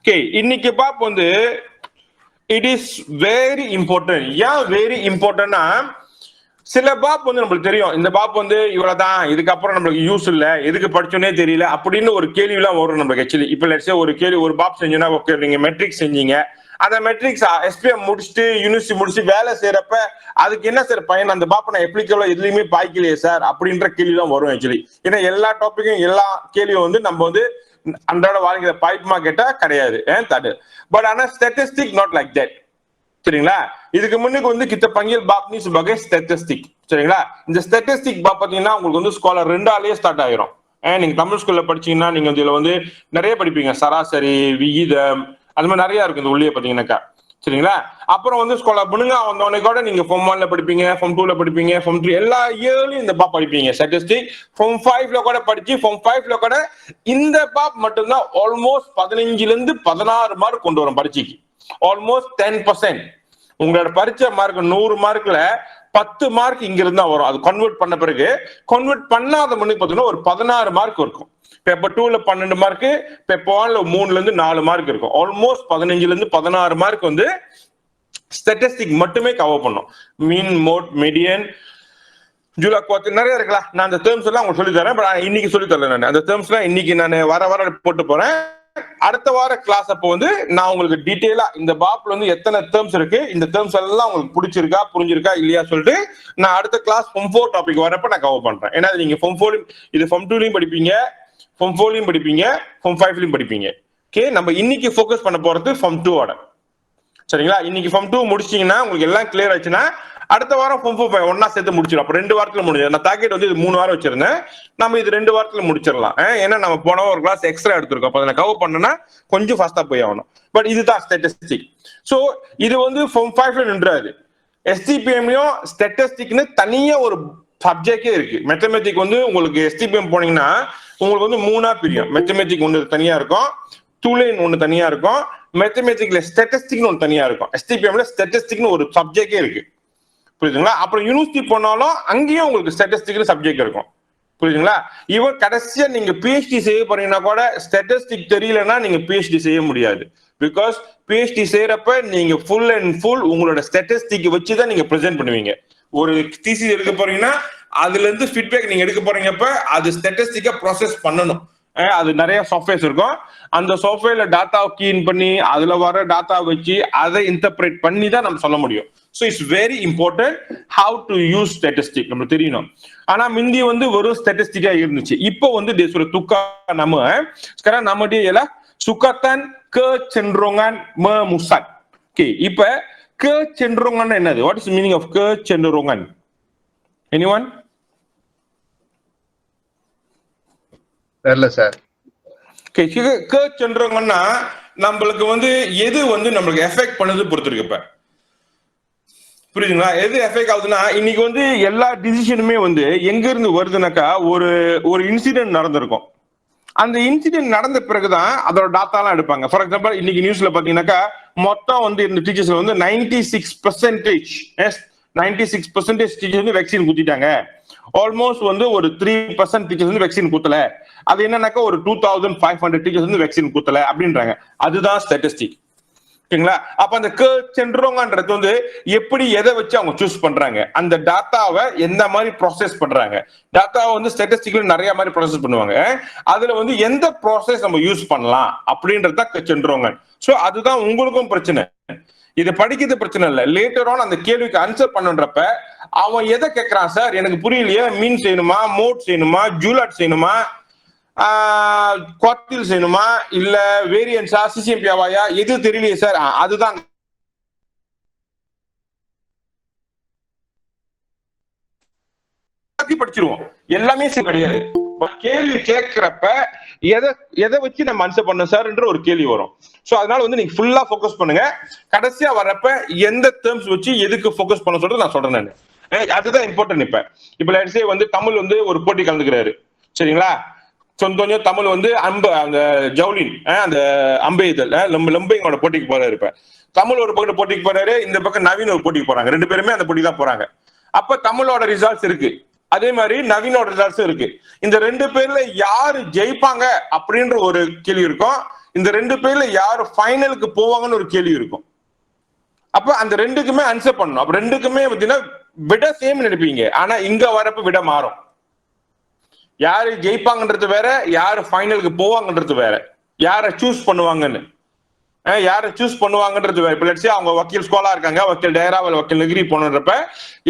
Okay, இன்னைக்கு pop வந்து it is very important. ஏன் வெரி இம்பார்ட்டன்ட்னா, சில பாப் வந்து நம்மளுக்கு தெரியும், இந்த பாப் வந்து இவ்வளவுதான், இதுக்கப்புறம் நம்மளுக்கு யூஸ் இல்ல, எதுக்கு படிச்சோன்னே தெரியல அப்படின்னு ஒரு கேள்வி எல்லாம் வரும் நம்மளுக்கு. ஆக்சுவலி இப்ப லெட்ஸ் ஒரு கேள்வி, ஒரு பாப் செஞ்சோன்னா, ஓகே நீங்க மெட்ரிக் செஞ்சீங்க, அந்த மெட்ரிக்ஸ் எஸ்பிஎம் முடிச்சுட்டு யூனிவர்சிட்டி முடிச்சு வேலை செய்யறப்ப அதுக்கு என்ன சார் பயன், அந்த பாப்ப நான் எப்ளிகபிளா எதுலயுமே பாய்க்கலையே சார் அப்படின்ற கேள்வி தான் வரும் ஆக்சுவலி. ஏன்னா எல்லா டாபிக்கும் எல்லா கேள்வியும் வந்து நம்ம வந்து அன்றாட வாழ்க்கையில பாய்ப்புமா கேட்டா கிடையாது. பட் ஆனா ஸ்டாட்டிஸ்டிக் நாட் லைக் தட். சரிங்களா? இதுக்கு முன்னுக்கு வந்து கிட்ட பங்கியல் பாப்னி சுபகை ஸ்டாட்டிஸ்டிக். சரிங்களா? இந்த ஸ்டாட்டிஸ்டிக் பாப் பாத்தீங்கன்னா உங்களுக்கு வந்து ஸ்காலர் 2ஆலேயே ஸ்டார்ட் ஆயிரும். நீங்க தமிழ் ஸ்கூல்ல படிச்சீங்கன்னா நீங்க இதுல வந்து நிறைய படிப்பீங்க, சராசரி, விகிதம், அது மாதிரி நிறைய இருக்கு இந்த உள்ளே பாத்தீங்கன்னாக்கா. சரிங்களா? அப்புறம் வந்து ஸ்காலர் முனுங்க வந்தவனே கூட நீங்க ஃபார்ம் 1ல படிப்பீங்க, ஃபார்ம் 2ல படிப்பீங்க, ஃபார்ம் 3 எல்லா இயர்லயும் இந்த பாப் படிப்பீங்க ஸ்டாட்டிஸ்டிக். ஃபார்ம் 5ல கூட படிச்சு ஃபார்ம் 5ல கூட இந்த பாப் மட்டும்தான் ஆல்மோஸ்ட் 15ல இருந்து 16 மார்க் கொண்டு வரும் பரீட்சைக்கு. ஆல்மோஸ்ட் 10%. உங்களோட பரீட்சை மார்க் 100 மார்க்ல 10 மார்க் இங்க இருந்தா வரும். அது கன்வெர்ட் பண்ண பிறகு, கன்வெர்ட் பண்ணாத முன்னுக்கு பாத்தீங்கன்னா ஒரு 16 மார்க் இருக்கும். பேப்பர் 2ல 12 மார்க், பேப்பர் 1ல 3ல இருந்து 4 மார்க் இருக்கும். ஆல்மோஸ்ட் 15ல இருந்து 16 மார்க் வந்து ஸ்டாட்டிஸ்டிக் மட்டுமே கவர் பண்ணும். மீன், மோட், மீடியன், ஜூலா குவார்ட் நிறைய இருக்கலாம். நான் அந்த டேர்ம்ஸ் எல்லாம் உங்களுக்கு சொல்லி தரேன். பட் இன்னைக்கு சொல்லி தரல. நான் அந்த டேர்ம்ஸ் எல்லாம் இன்னைக்கு நான் வர போட்டு போறேன். அடுத்த வார கிளாஸ் அப்போ வந்து நான் உங்களுக்கு டீடைலா இந்த பாப்ல வந்து எத்தனை டேர்ம்ஸ் இருக்கு, இந்த டேர்ம்ஸ் எல்லாம் உங்களுக்கு பிடிச்சிருக்கா புரிஞ்சிருக்கா இல்லையா சொல்லிட்டு நான் அடுத்த கிளாஸ் ஃபார்ம் 4 டாபிக் வரப்ப நான் கவர் பண்றேன். ஏன்னா நீங்க ஃபார்ம் 4 இது ஃபார்ம் 2லயும் படிப்பீங்க, ஃபார்ம் 4லயும் படிப்பீங்க, ஃபார்ம் 5லயும் படிப்பீங்க. ஓகே, நம்ம இன்னைக்கு ஃபோக்கஸ் பண்ண போறது ஃபார்ம் 2ஓட. சரிங்களா? இன்னைக்கு ஃபார்ம் 2 முடிச்சிட்டீங்கன்னா உங்களுக்கு எல்லாம் கிளியர் ஆச்சுன்னா அடுத்த வாரம் ஃபார்ம் 4 ஒன்னா சேர்த்து முடிச்சிடும். அப்ப 2 வாரத்துல முடிஞ்சு. நான் டார்கெட் வந்து இது 3 வாரம் வச்சிருந்தேன், நம்ம இது 2 வாரத்துல முடிச்சிடலாம். ஏன்னா நம்ம போன ஒரு கிளாஸ் எக்ஸ்ட்ரா எடுத்திருக்கோம். அப்ப அதை கவர் பண்ணனா கொஞ்சம் ஃபாஸ்டா போய் ஆகணும். பட் இதுதான் ஸ்டாட்டிஸ்டிக். சோ இது வந்து ஃபார்ம் 5ல நின்றாது. எஸ்டிபிஎம்லயும் ஸ்டாட்டிஸ்டிக்னு தனியா ஒரு சப்ஜெக்டே இருக்கு. மேத்தமெட்டிக் வந்து உங்களுக்கு எஸ்டிபிஎம் போனீங்கன்னா உங்களுக்கு வந்து 3ஆ பிரியும். மேத்தமெட்டிக் ஒன்று தனியா இருக்கும், டூலைன் ஒன்று தனியா இருக்கும், மேத்தமெட்டிக்ல ஸ்டாட்டிஸ்டிக்னு ஒன்று தனியா இருக்கும். எஸ்டிபிஎம்ல ஸ்டாட்டிஸ்டிக்னு ஒரு சப்ஜெக்டே இருக்கு. புரியுதுங்களா? அப்புறம் யூனிவர்சிட்டி போனாலும் அங்கேயும் உங்களுக்கு ஸ்டாட்டிஸ்டிக் சப்ஜெக்ட் இருக்கும். புரியுதுங்களா? இவன் கடைசியா நீங்க பிஹெச்டி செய்ய போறீங்கன்னா கூட ஸ்டாட்டிஸ்டிக் தெரியலன்னா நீங்க பிஹெச்டி செய்ய முடியாது. பிகாஸ் பிஹெச்டி செய்யறப்ப நீங்க ஃபுல் அண்ட் ஃபுல் உங்களோட ஸ்டாட்டிஸ்டிக் வச்சுதான் நீங்க பிரசென்ட் பண்ணுவீங்க. ஒரு தீசிஸ் எடுக்க போறீங்கன்னா அதுல இருந்து ஃபீட்பேக் நீங்க எடுக்க போறீங்கப்ப அது ஸ்டாட்டிஸ்டிக்கா ப்ராசஸ் பண்ணணும். அது நிறைய சாஃப்ட்வேர்ஸ் இருக்கும். அந்த சாஃப்ட்வேர்ல டாட்டா கீன் பண்ணி அதுல வர டாட்டா வச்சு அதை இன்டர்பிரேட் பண்ணி தான் நம்ம சொல்ல முடியும். So it's very important how to use statistic நம்ம தெரியணும். ஆனா முந்தி வந்து வெறும் ஸ்டாட்டிஸ்டிக்கா இருந்துச்சு. இப்போ வந்து தேசோட துக்கா நம்ம sekarang nama dia ialah sukatan kecenderungan memusat. Okay, இப்ப kecenderungan என்னது? What is the meaning of kecenderungan? Anyone? தெரியல சார். கேட்சென்றவங்கன்னா நம்மளுக்கு வந்து எது வந்து நம்மளுக்கு எஃபெக்ட் பண்ணது பொறுத்திருக்கு. இப்ப புரியுதுங்களா? எது எஃபெக்ட் ஆகுதுன்னா இன்னைக்கு வந்து எல்லா டிசிஷனுமே வந்து எங்க இருந்து வருதுனாக்கா ஒரு இன்சிடென்ட் நடந்திருக்கும். அந்த இன்சிடென்ட் நடந்த பிறகுதான் அதோட டாட்டாலாம் எடுப்பாங்க. ஃபார் எக்ஸாம்பிள் இன்னைக்கு நியூஸ்ல பாத்தீங்கன்னாக்கா மொத்தம் வந்து இந்த டீச்சர்ஸ்ல வந்து 96% டீச்சர்ஸ் வந்து வேக்சின் குத்திட்டாங்க. ஆல்மோஸ்ட் வந்து ஒரு 3% டீச்சர்ஸ் வந்து வேக்சின் குத்தல. அது என்னன்னாக்கா ஒரு 2500 டீச்சர்ஸ் வந்து வேக்சின் குத்தல அப்படின்றாங்க. அதுதான் ஸ்டாட்டிஸ்டிக். ஓகேங்களா? அப்ப அந்த சென்றவங்கன்றது வந்து எப்படி எதை வச்சு அவங்க சூஸ் பண்றாங்க, அந்த டாட்டாவை எந்த மாதிரி ப்ராசஸ் பண்றாங்க. டாட்டாவை வந்து ஸ்டாட்டிஸ்டிக்ல நிறைய மாதிரி ப்ராசஸ் பண்ணுவாங்க. அதுல வந்து எந்த ப்ராசஸ் நம்ம யூஸ் பண்ணலாம் அப்படின்றத சென்றவங்க. சோ அதுதான் உங்களுக்கும் பிரச்சனை. இது படிக்கிறது பிரச்சனை இல்லை, லேட்டர் ஆன் அந்த கேள்விக்கு ஆன்சர் பண்ணுன்றப்ப அவன் எதை கேட்கறான், சார் எனக்கு புரியலையே, மீன் செய்யணுமா, மோட் செய்யணுமா, ஜூலாட் செய்யணுமா, குவார்டில் செய்யணுமா, இல்ல வேரியன்ஸா, சிசிஎம்பியாவாயா, எது தெரியலையே சார். அதுதான் படிச்சிருவோம். எல்லாமே கிடையாது. கேள்வி கேட்கிறப்ப எதை வச்சு நம்ம ஆன்சர் பண்ணோம் சார் என்ற ஒரு கேள்வி வரும். சோ அதனால வந்து நீங்க ஃபுல்லா ஃபோக்கஸ் பண்ணுங்க. கடைசியா வரப்ப எந்த டேர்ம்ஸ் வச்சு எதுக்கு ஃபோக்கஸ் பண்ண சொல்றது நான் சொல்றேன். அதுதான் இம்பார்ட்டன்ட். இப்ப லெட்ஸ் சே வந்து தமிழ் வந்து ஒரு போட்டி கலந்துக்கிறாரு. சரிங்களா? சொந்தம் தமிழ் வந்து அந்த ஜவுலின் அந்த அம்பெய்தல் லம்பைங்களோட போட்டிக்கு போறாரு. இப்ப தமிழ் ஒரு பக்கம் போட்டிக்கு போறாரு, இந்த பக்கம் நவீன் ஒரு போட்டிக்கு போறாங்க. 2 பேருமே அந்த போட்டி தான் போறாங்க. அப்ப தமிழோட ரிசல்ட்ஸ் இருக்கு, அதே மாதிரி நவீனோட ரிசல்ட்ஸ் இருக்கு. இந்த 2 பேர்ல யாரு ஜெயிப்பாங்க அப்படின்ற ஒரு கேள்வி இருக்கும். இந்த 2 பேர்ல யாரு ஃபைனலுக்கு போவாங்கன்னு ஒரு கேள்வி இருக்கும். அப்ப அந்த 2க்குமே ஆன்சர் பண்ணணும். அப்ப 2க்குமே பாத்தீங்கன்னா விட சேம் நினைப்பீங்க, ஆனா இங்க வரப்ப விட மாறும். யாரு ஜெயிப்பாங்கன்றது வேற, யாரு ஃபைனலுக்கு போவாங்கன்றது வேற, யாரை சூஸ் பண்ணுவாங்கன்னு. யாரை சூஸ் பண்ணுவாங்கன்றது வேற. இப்ப லட்சியம் அவங்க வக்கீல் ஸ்கோலா இருக்காங்க, வக்கீல் டைராவல் வக்கீல் நெகிரி போனப்ப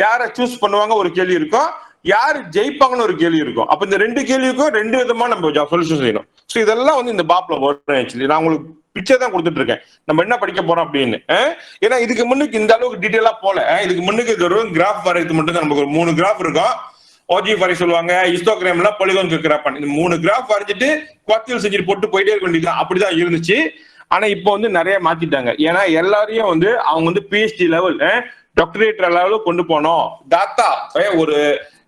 யாரை சூஸ் பண்ணுவாங்க ஒரு கேள்வி இருக்கும், யாரு ஜெயிப்பாங்கன்னு ஒரு கேள்வி இருக்கும். அப்ப இந்த 2 கேள்விக்கும் 2 விதமா நம்ம சொல்யூஷன் செய்யணும். சோ இதெல்லாம் வந்து இந்த பாப்ல வரும். ஆக்சுவலி நான் உங்களுக்கு பிக்சர் தான் கொடுத்துட்டு இருக்கேன், நம்ம என்ன படிக்க போறோம் அப்படின்னு. ஏன்னா இதுக்கு முன்னுக்கு இந்த அளவுக்கு டீட்டெயிலா போல. இதுக்கு முன்னுக்கு வெறும் கிராஃப் வரைக்கும் மட்டும் தான். நமக்கு ஒரு 3 கிராஃப் இருக்கும். ஓஜி வரை சொல்லுவாங்க, ஹிஸ்டோகிராம்ல பாலிகான் கிராஃப். இந்த 3 கிராஃப் வரைஞ்சிட்டு குவார்டில் செஞ்சுட்டு போட்டு போயிட்டே இருக்க வேண்டியதுதான். அப்படிதான் இருந்துச்சு. ஆனா இப்போ வந்து நிறைய மாத்திட்டாங்க. ஏன்னா எல்லாரையும் வந்து அவங்க வந்து பிஹெச்டி லெவல், டாக்டரேட் லெவலுக்கு கொண்டு போனோம். டாட்டா ஒரு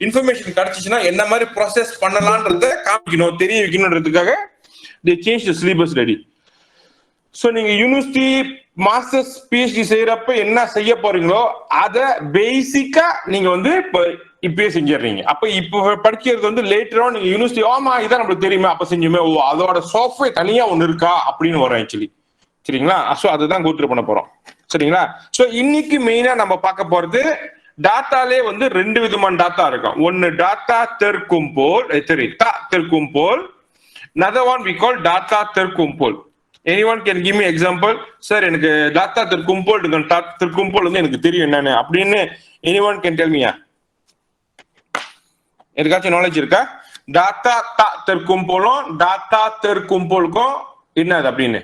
இன்ஃபர்மேஷன் கிடைச்சிச்சுன்னா என்ன மாதிரி ப்ராசஸ் பண்ணலாம்ன்றத காமிக்கணும், தெரிய வைக்கணும்ன்றதுக்காக they changed the syllabus ready. So நீங்க யூனிவர்சிட்டி மாஸ்டர்ஸ் பிஹெச்டி செய்யறப்ப என்ன செய்ய போறீங்களோ அதை பேசிக்கா நீங்க வந்து இப்பயே செஞ்சிடறீங்க. அப்ப இப்ப படிக்கிறது வந்து லேட்டரா நீங்க யூனிவர்சிட்டி ஆமா இதான் நம்மளுக்கு தெரியுமே அப்ப செஞ்சுமே, ஓ அதோட சாஃப்ட்வேர் தனியா ஒண்ணு இருக்கா அப்படின்னு வரும் ஆக்சுவலி. சரிங்களா? ஸோ அதுதான் கோத்ரூ பண்ண போறோம். சரிங்களா? ஸோ இன்னைக்கு மெயினா நம்ம பார்க்க போறது டாட்டாலே வந்து 2 விதமான டாட்டா இருக்கும். ஒன்னு டாட்டா தெற்கும்போல், சரி தெற்கும்போல். another one we call data தெற்கும்போல். anyone can give me example? Sir எனக்கு டாட்டா தெற்கும்போல் தெற்கும்போல் வந்து எனக்கு தெரியும் என்னன்னு அப்படின்னு anyone can tell me? எனக்காச்சும் நாலேஜ் இருக்கா? டாட்டா தெற்கும்போலும் டாட்டா தெற்கும்போலுக்கும் என்னது அப்படின்னு?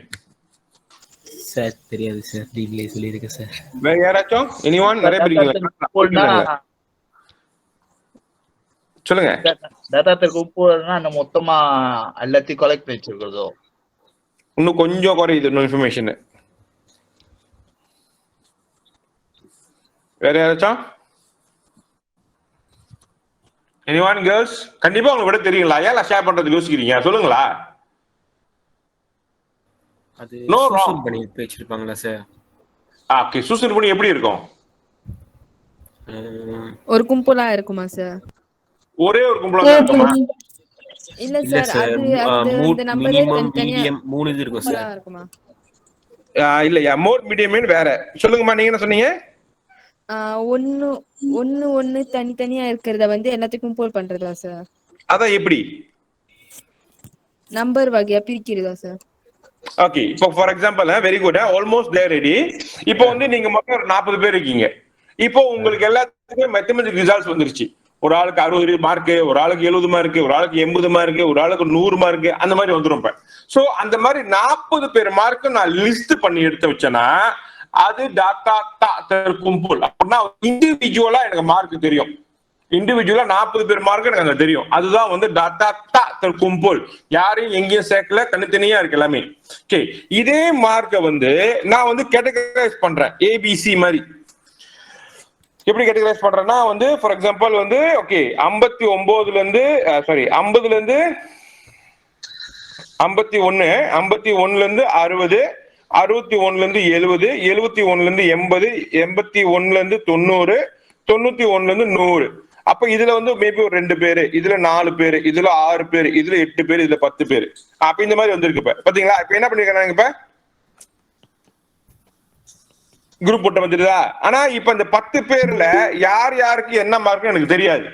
சார் தெரியாது சார், நீங்களே சொல்லிருக்க சார். வேற யாராச்சும் anyone? நிறைய பேர் இருக்கீங்களா? சொல்லுங்க. டாட்டா தெற்கும்போல்னா அந்த மொத்தமா எல்லாத்தையும் கலெக்ட் பண்ணி வச்சிருக்கிறதோ? இன்னும் கொஞ்சம் குறையுது இன்னும் இன்ஃபர்மேஷன். வேற யாராச்சும்? anyone girls? கண்டிப்பா உங்களுக்கு விட தெரியுங்களா? ஏன் ஷேர் பண்றதுக்கு யோசிக்கிறீங்க? சொல்லுங்களா? அது No wrong. சூசன் பண்ணி வச்சிருப்பாங்களா சார்? ஓகே, சூசன் பண்ணி எப்படி இருக்கும்? ஒரு கும்பலா இருக்குமா சார்? ஒரே ஒரு கும்பலா தான் இருக்குமா? இல்ல இல்ல சார், சார், அது அந்த நம்பரே மினிமம் தனித்தனியா மீடியம் 3 இது இருக்கும் கும்பலா சார். இருக்குமா? இல்லையா, மோர் மீடியம் வேற. சொல்லுங்கம்மா, நீங்க என்ன சொன்னீங்க? ஒன்னு ஒன்னு ஒன்னு தனித்தனியா இருக்கிறத வந்து எல்லாத்துக்கும் போல் பண்றதா சார்? அதான் எப்படி? நம்பர் வகையா பிரிக்கிறதா சார்? ஓகே, இப்போ for example very good, almost there ready. இப்போ வந்து நீங்க மொத்தம் ஒரு 40 பேர் இருக்கீங்க. இப்போ உங்களுக்கு எல்லாத்துக்குமே மேத்தமெட்டிக்ஸ் ரிசல்ட்ஸ் வந்துருச்சு. ஒரு ஆளுக்கு 60 மார்க், ஒரு ஆளுக்கு 70 மார்க், ஒரு ஆளுக்கு 80 மார்க், ஒரு ஆளுக்கு 100 மார்க், அந்த மாதிரி வந்துரும். இப்ப சோ அந்த மாதிரி 40 பேர் மார்க் நான் லிஸ்ட் பண்ணி எடுத்து வச்சேன்னா அது டாட்டா தெற்கும்போல். அப்படின்னா இண்டிவிஜுவலா எனக்கு மார்க் தெரியும். இண்டிவிஜுவலா 40 பேர் மார்க் எனக்கு அங்க தெரியும். அதுதான் வந்து டாட்டா தெற்கும்போல். யாரையும் எங்கேயும் சேர்க்கல, தனித்தனியா இருக்கு எல்லாமே. ஓகே, இதே மார்க்கை வந்து நான் வந்து கேட்டகரைஸ் பண்றேன் ஏபிசி மாதிரி. எப்படி கேட்டகரைஸ் பண்றேன்னா வந்து ஃபார் எக்ஸாம்பிள் வந்து ஓகே 59ல இருந்து 50ல இருந்து 51, 51ல இருந்து 60, 61ல இருந்து 70, 71ல இருந்து 80, 81ல இருந்து 90, 91ல இருந்து 100. அப்ப இதுல வந்து மேபி ஒரு 2 பேரு, இதுல 4 பேரு, இதுல 6 பேரு, இதுல 8 பேரு, இதுல 10 பேரு. அப்ப இந்த மாதிரி வந்திருக்கு. இப்ப பாத்தீங்களா? இப்ப என்ன பண்ணிருக்காங்க, இப்ப குரூப் போட்ட வந்துருதா? ஆனா இப்ப இந்த 10 பேர்ல யார் யாருக்கு என்ன மார்க் எனக்கு தெரியாது.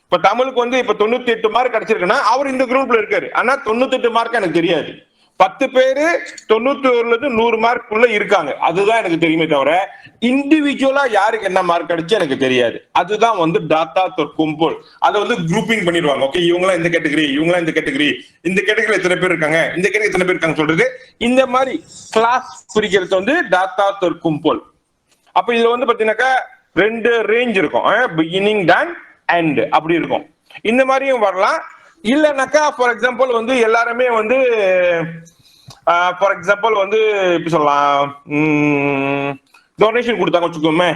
இப்ப தமிழுக்கு வந்து இப்ப 98 மார்க் கிடைச்சிருக்குன்னா அவர் இந்த குரூப்ல இருக்காரு. ஆனா 98 மார்க் எனக்கு தெரியாது. 10 பேரு 91ல இருந்து 100 மார்க் உள்ள இருக்காங்க, அதுதான் எனக்கு தெரியுமே தவிர இண்டிவிஜுவலா யாருக்கு என்ன மார்க் கிடைச்சு எனக்கு தெரியாது. அதுதான் வந்து டாட்டா தெற்கும்போல். அதை வந்து குரூப்பிங் பண்ணிடுவாங்க. ஓகே, இவங்களாம் இந்த கேட்டகரி, இவங்களாம் இந்த கேட்டகரி, இந்த கேட்டகரி எத்தனை பேர் இருக்காங்க, இந்த கேட்டகரி எத்தனை பேர் இருக்காங்க சொல்றது. இந்த மாதிரி கிளாஸ் பிரிக்கிறது வந்து டாட்டா தெற்கும்போல். அப்ப இதுல வந்து பாத்தீங்கன்னாக்கா 2 ரேஞ்ச் இருக்கும், பிகினிங் டன் எண்ட் அப்படி இருக்கும். இந்த மாதிரியும் வரலாம். இல்லைனாக்கா ஃபார் எக்ஸாம்பிள் வந்து எல்லாருமே வந்து ஃபார் எக்ஸாம்பிள் வந்து எப்படி சொல்லலாம், டொனேஷன் கொடுத்தாங்க வச்சுக்கோமே,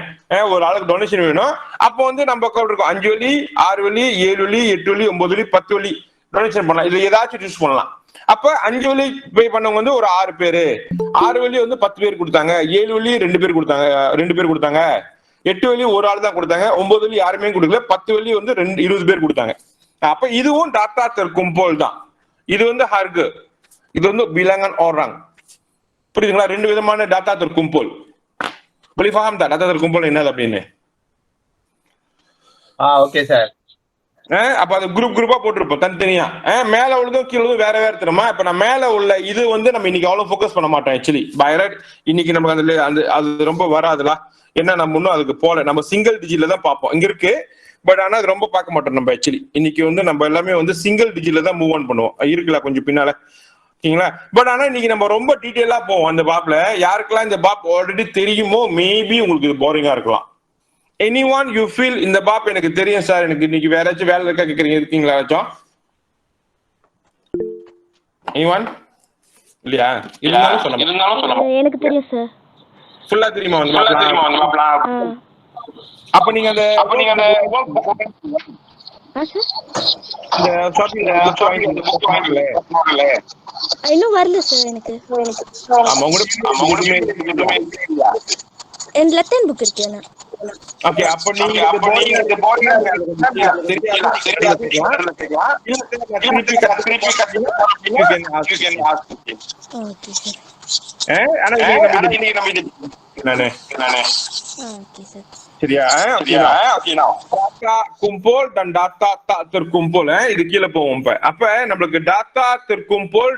ஒரு ஆளுக்கு டொனேஷன் வேணும். அப்போ வந்து நம்ம இருக்கும் 5 வழி, 6 வழி, 7 வழி, 8 வழி, 9 வழி, 10 வழி டொனேஷன் பண்ணலாம். இதுல ஏதாச்சும் சூஸ் பண்ணலாம். அப்ப 5 வழி பே பண்ணவங்க வந்து ஒரு 6 பேரு, 6 வழி வந்து 10 பேர் கொடுத்தாங்க, 7 வழி 2 பேர் கொடுத்தாங்க, 2 பேர் கொடுத்தாங்க, 8 வழி ஒரு ஆள் தான் கொடுத்தாங்க, 9 வழி யாருமே கொடுக்கல, 10 வழி வந்து 20 பேர் கொடுத்தாங்க. அப்ப இதுவும் டாட்டா தெற்கும்போல் தான். இது வந்து ஹர்கு, இது வந்து பிலாங்கன் ஓராங். புரியுதுங்களா? 2 விதமான tata terkumpul. Boleh faham tak data terkumpul என்னது அப்படின்னு? Okay sir. அப்ப அது குரூப்பா போட்டிருப்போம் தனித்தனியா. மேல உள்ளதும் கீழே உள்ளதும் வேற வேற தெரியுமா? இப்ப நான் மேல உள்ள இது வந்து நம்ம இன்னைக்கு அவ்வளவு ஃபோக்கஸ் பண்ண மாட்டோம் ஆக்சுவலி. பைரட் இன்னைக்கு நமக்கு அந்த அது ரொம்ப வராதுல. என்ன நம்ம இன்னும் அதுக்கு போல நம்ம சிங்கிள் டிஜிட்ல தான் பார்ப்போம். இங்க இருக்கு பட் ஆனா அது ரொம்ப பார்க்க மாட்டோம் நம்ம ஆக்சுவலி. இன்னைக்கு வந்து நம்ம எல்லாமே வந்து சிங்கிள் டிஜிட்ல தான் மூவ் ஆன் பண்ணுவோம். இருக்குல்ல கொஞ்சம் பின்னால. ஓகேங்களா? பட் ஆனா இன்னைக்கு நம்ம ரொம்ப டீடைலா போவோம் அந்த பாப்ல. யாருக்கெல்லாம் இந்த பாப் ஆல்ரெடி தெரியுமோ மேபி உங்களுக்கு இது போரிங்கா இருக்கலாம். anyone you feel இந்த பாப் எனக்கு தெரியும் சார், எனக்கு இன்னைக்கு வேற ஏதாச்சும் வேலை இருக்கா கேக்குறீங்க, இருக்கீங்களா யாராச்சும்? anyone இல்லையா? இருந்தாலும் சொல்லுங்க. எனக்கு தெரியும் சார். ஃபுல்லா தெரியுமா அந்த பாப்? அப்ப நீங்க அந்த இந்த ஷாப்பிங் இந்த புக் வாங்கல இன்னும் வரல சார் எனக்கு. ஆமா உங்களுக்கு என் லெஃப்ட் புக் இருக்கு என்ன. ஓகே அப்ப நீங்க இந்த பாடி சரியா? டாட்டா கும்போல் டாட்டா terkumpul இது கீழே போவோம். அப்ப நம்மளுக்கு டாட்டா terkumpul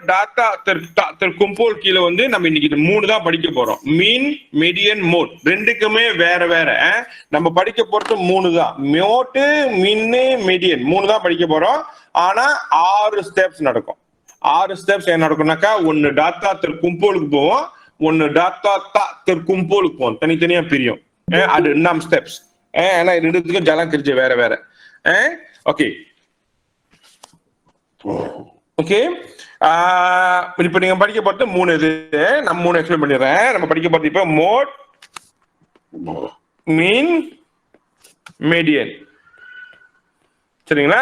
கீழே வந்து நம்ம இன்னைக்கு இது 3 தான் படிக்க போறோம். மீன், மீடியன், மோட் ரெண்டுக்குமே வேற வேற. நம்ம படிக்க போறது 3 தான். மோட், மீன், மீடியன் 3 தான் படிக்க போறோம். ஆனா 6 ஸ்டெப்ஸ் நடக்கும். 6 ஸ்டெப்ஸ் என்ன நடக்கும்னாக்கா, ஒன்னு டாட்டா terkumpulக்கு போவோம், ஒன்னு டாட்டா terkumpulக்கு போவோம். தனித்தனியா பிரியும். அது 6 ஸ்டெப்ஸ். ஆனா ரெண்டுத்துக்கும் ஜலம் கிரிச்சு வேற வேற. ஓகே ஓகே இப்ப நீங்க படிக்க போறது 3 இது. நான் 3 எக்ஸ்பிளைன் பண்ணிடுறேன். நம்ம படிக்க போறது இப்ப மோட், மீன், மீடியன். சரிங்களா?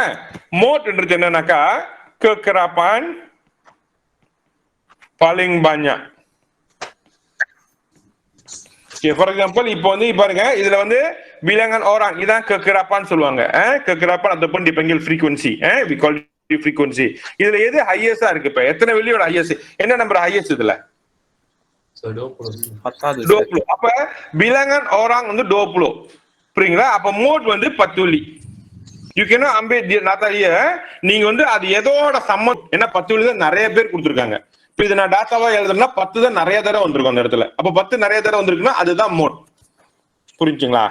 மோட்ன்றது என்னன்னாக்கா kekerapan paling banyak. For example இப்போ வந்து பாருங்க, இதுல வந்து bilangan orang இதான் kekerapan சொல்லுவாங்க. kekerapan ataupun dipanggil frequency. we call it frequency. இதுல எது ஹையஸ்டா இருக்கு? இப்ப எத்தனை வெளியோட ஹையஸ்ட், என்ன நம்பர் ஹையஸ்ட் இதுல? 20. அப்ப bilangan orang வந்து 20. புரியுங்களா? அப்ப மோட் வந்து 10 வெளி. You can ambil data here. நீங்க வந்து அது எதோட சம்மம், என்ன 10 வெளி தான் நிறைய பேர் கொடுத்திருக்காங்க. இப்ப இது நான் டாட்டாவா எழுதுறேன்னா 10 தான் நிறைய தடவை வந்திருக்கும் அந்த இடத்துல. அப்ப 10 நிறைய தடவை வந்திருக்குன்னா அதுதான் மோட். புரிஞ்சுங்களா?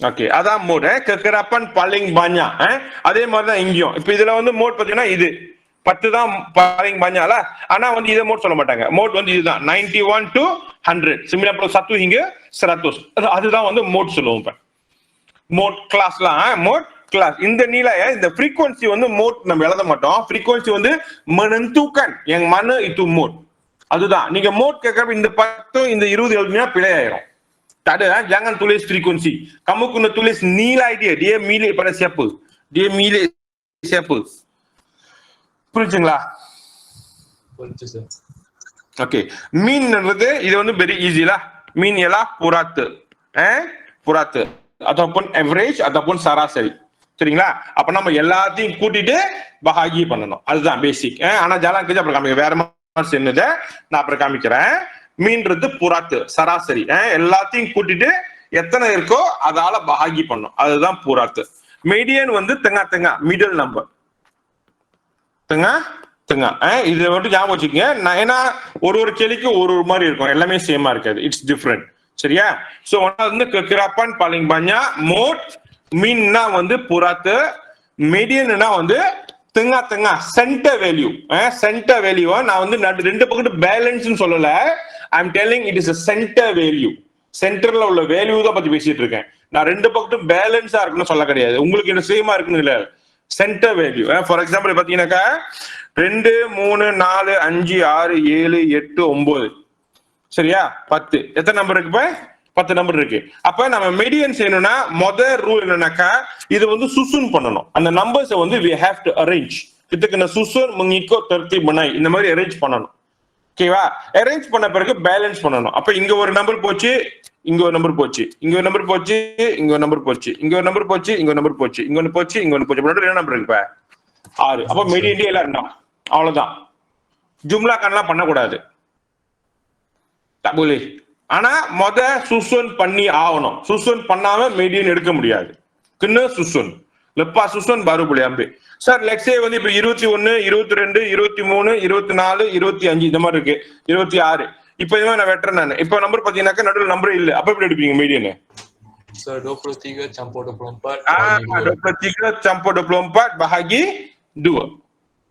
ஓகே, அதான் மோட். kekerapan paling banyak. அதே மாதிரி தான் இங்கேயும். இப்ப இதுல வந்து மோட் பாத்தீங்கன்னா இது 10 தான் paling banyak lah. ஆனா வந்து இதை மோட் சொல்ல மாட்டாங்க. மோட் வந்து இதுதான் 91 to 100. 91 hingga 100. அதுதான் வந்து மோட் சொல்லுவோம். இப்ப மோட் கிளாஸ்லாம் மோட் கிளாஸ். இந்த இந்த frequency வந்து மோட் நம்ம எழுத மாட்டோம். frequency வந்து menentukan yang mana itu mode. அதுதான் நீங்க மோட் கேட்கறப்ப இந்த 10 இந்த 20 எழுதினா பிழை ஆயிரும். Tak ada, jangan tulis frequency. Kamu kena tulis nilai dia. Dia milik pada siapa? Dia milik siapa? புரிஞ்சுங்களா? ஓகே, மீன்ன்றது இது வந்து வெரி ஈஸிலா. மீன் எல்லாம் புறாத்து. புறாத்து ataupun average ataupun sarasari. சரிங்களா? அப்ப நம்ம எல்லாத்தையும் கூட்டிட்டு பஹாகி பண்ணணும். அதுதான் பேசிக். ஆனா ஜாலம் கேஜ் அப்புறம் காமிக்க வேற மாதிரி என்னது நான் அப்புறம் காமிக்கிறேன். மீன்றது புறாத்து சராசரி. எல்லாத்தையும் கூட்டிட்டு எத்தனை இருக்கோ அதால பஹாகி பண்ணும். அதுதான் புறாத்து. மீடியன் வந்து தெங்கா மிடில் நம்பர். தெங்கா இது மட்டும் ஞாபகம் வச்சுக்கோங்க. நான் ஏன்னா ஒரு கேள்விக்கு ஒரு மாதிரி இருக்கும், எல்லாமே சேமா இருக்காது. It's different. சரியா? சோ வந்து kekerapan paling banyak, mode, மீன்னா வந்து புறாத்து, மீடியன்னா வந்து தெங்கா சென்டர் வேல்யூ. சென்டர் வேல்யூ நான் வந்து ரெண்டு பக்கத்து பேலன்ஸ் சொல்லல. I am telling it is a centre value. சென்டர்ல உள்ள வேல்யூ தான் பத்தி பேசிட்டு இருக்கேன். நான் ரெண்டு பக்கத்தும் பேலன்ஸா இருக்குன்னு சொல்ல கிடையாது. உங்களுக்கு என்ன சேமா இருக்குன்னு இல்ல, சென்டர் வேல்யூ. ஃபார் எக்ஸாம்பிள் பாத்தீங்கன்னாக்கா 2 3 4 5 6 7 8 9. சரியா? 10. எத்தனை நம்பர் இருக்கு? 10 நம்பர் இருக்கு. அப்ப நம்ம மீடியன் செய்யணும்னா முதல் ரூல் என்னன்னாக்கா இது வந்து சுசுன் பண்ணணும். அந்த நம்பர்ஸ் வந்து we have to arrange. இதுக்கு சுசுன் mengikut tertib benai இந்த மாதிரி அரேஞ்ச் பண்ணணும். ஓகேவா? அரேஞ்ச் பண்ண பிறகு பேலன்ஸ் பண்ணணும். அப்ப இங்க ஒரு நம்பர் போச்சு, இங்க ஒரு நம்பர் போச்சு, இங்க ஒரு நம்பர் போச்சு, இங்க ஒரு நம்பர் போச்சு, இங்க ஒரு நம்பர் போச்சு, இங்க ஒரு நம்பர் போச்சு, இங்க ஒன்னு போச்சு, இங்க ஒன்னு போச்சு. என்ன நம்பர் இருக்கு? 6. அப்ப மீடியன் எல்லாம் அவ்வளவுதான். ஜும்லா கணலாம் பண்ணக்கூடாது. tak boleh. ஆனா susun பண்ணி ஆகணும். susun பண்ணாம median எடுக்க முடியாது. kena susun. lepas susun baru boleh ambil. Sir let's say வந்து இப்ப 21, 22, 23, 24, 25 இந்த மாதிரி இருக்கு. 26. இப்போ இதுவே நான் வெட்டுறேன் நான். இப்போ நம்பர் பாத்தீங்கன்னாக்கா நடுவுல நம்பரே இல்ல. அப்ப எப்படி எடுப்பீங்க median? Sir 23 campur 24. 23 campur 24 bahagi 2.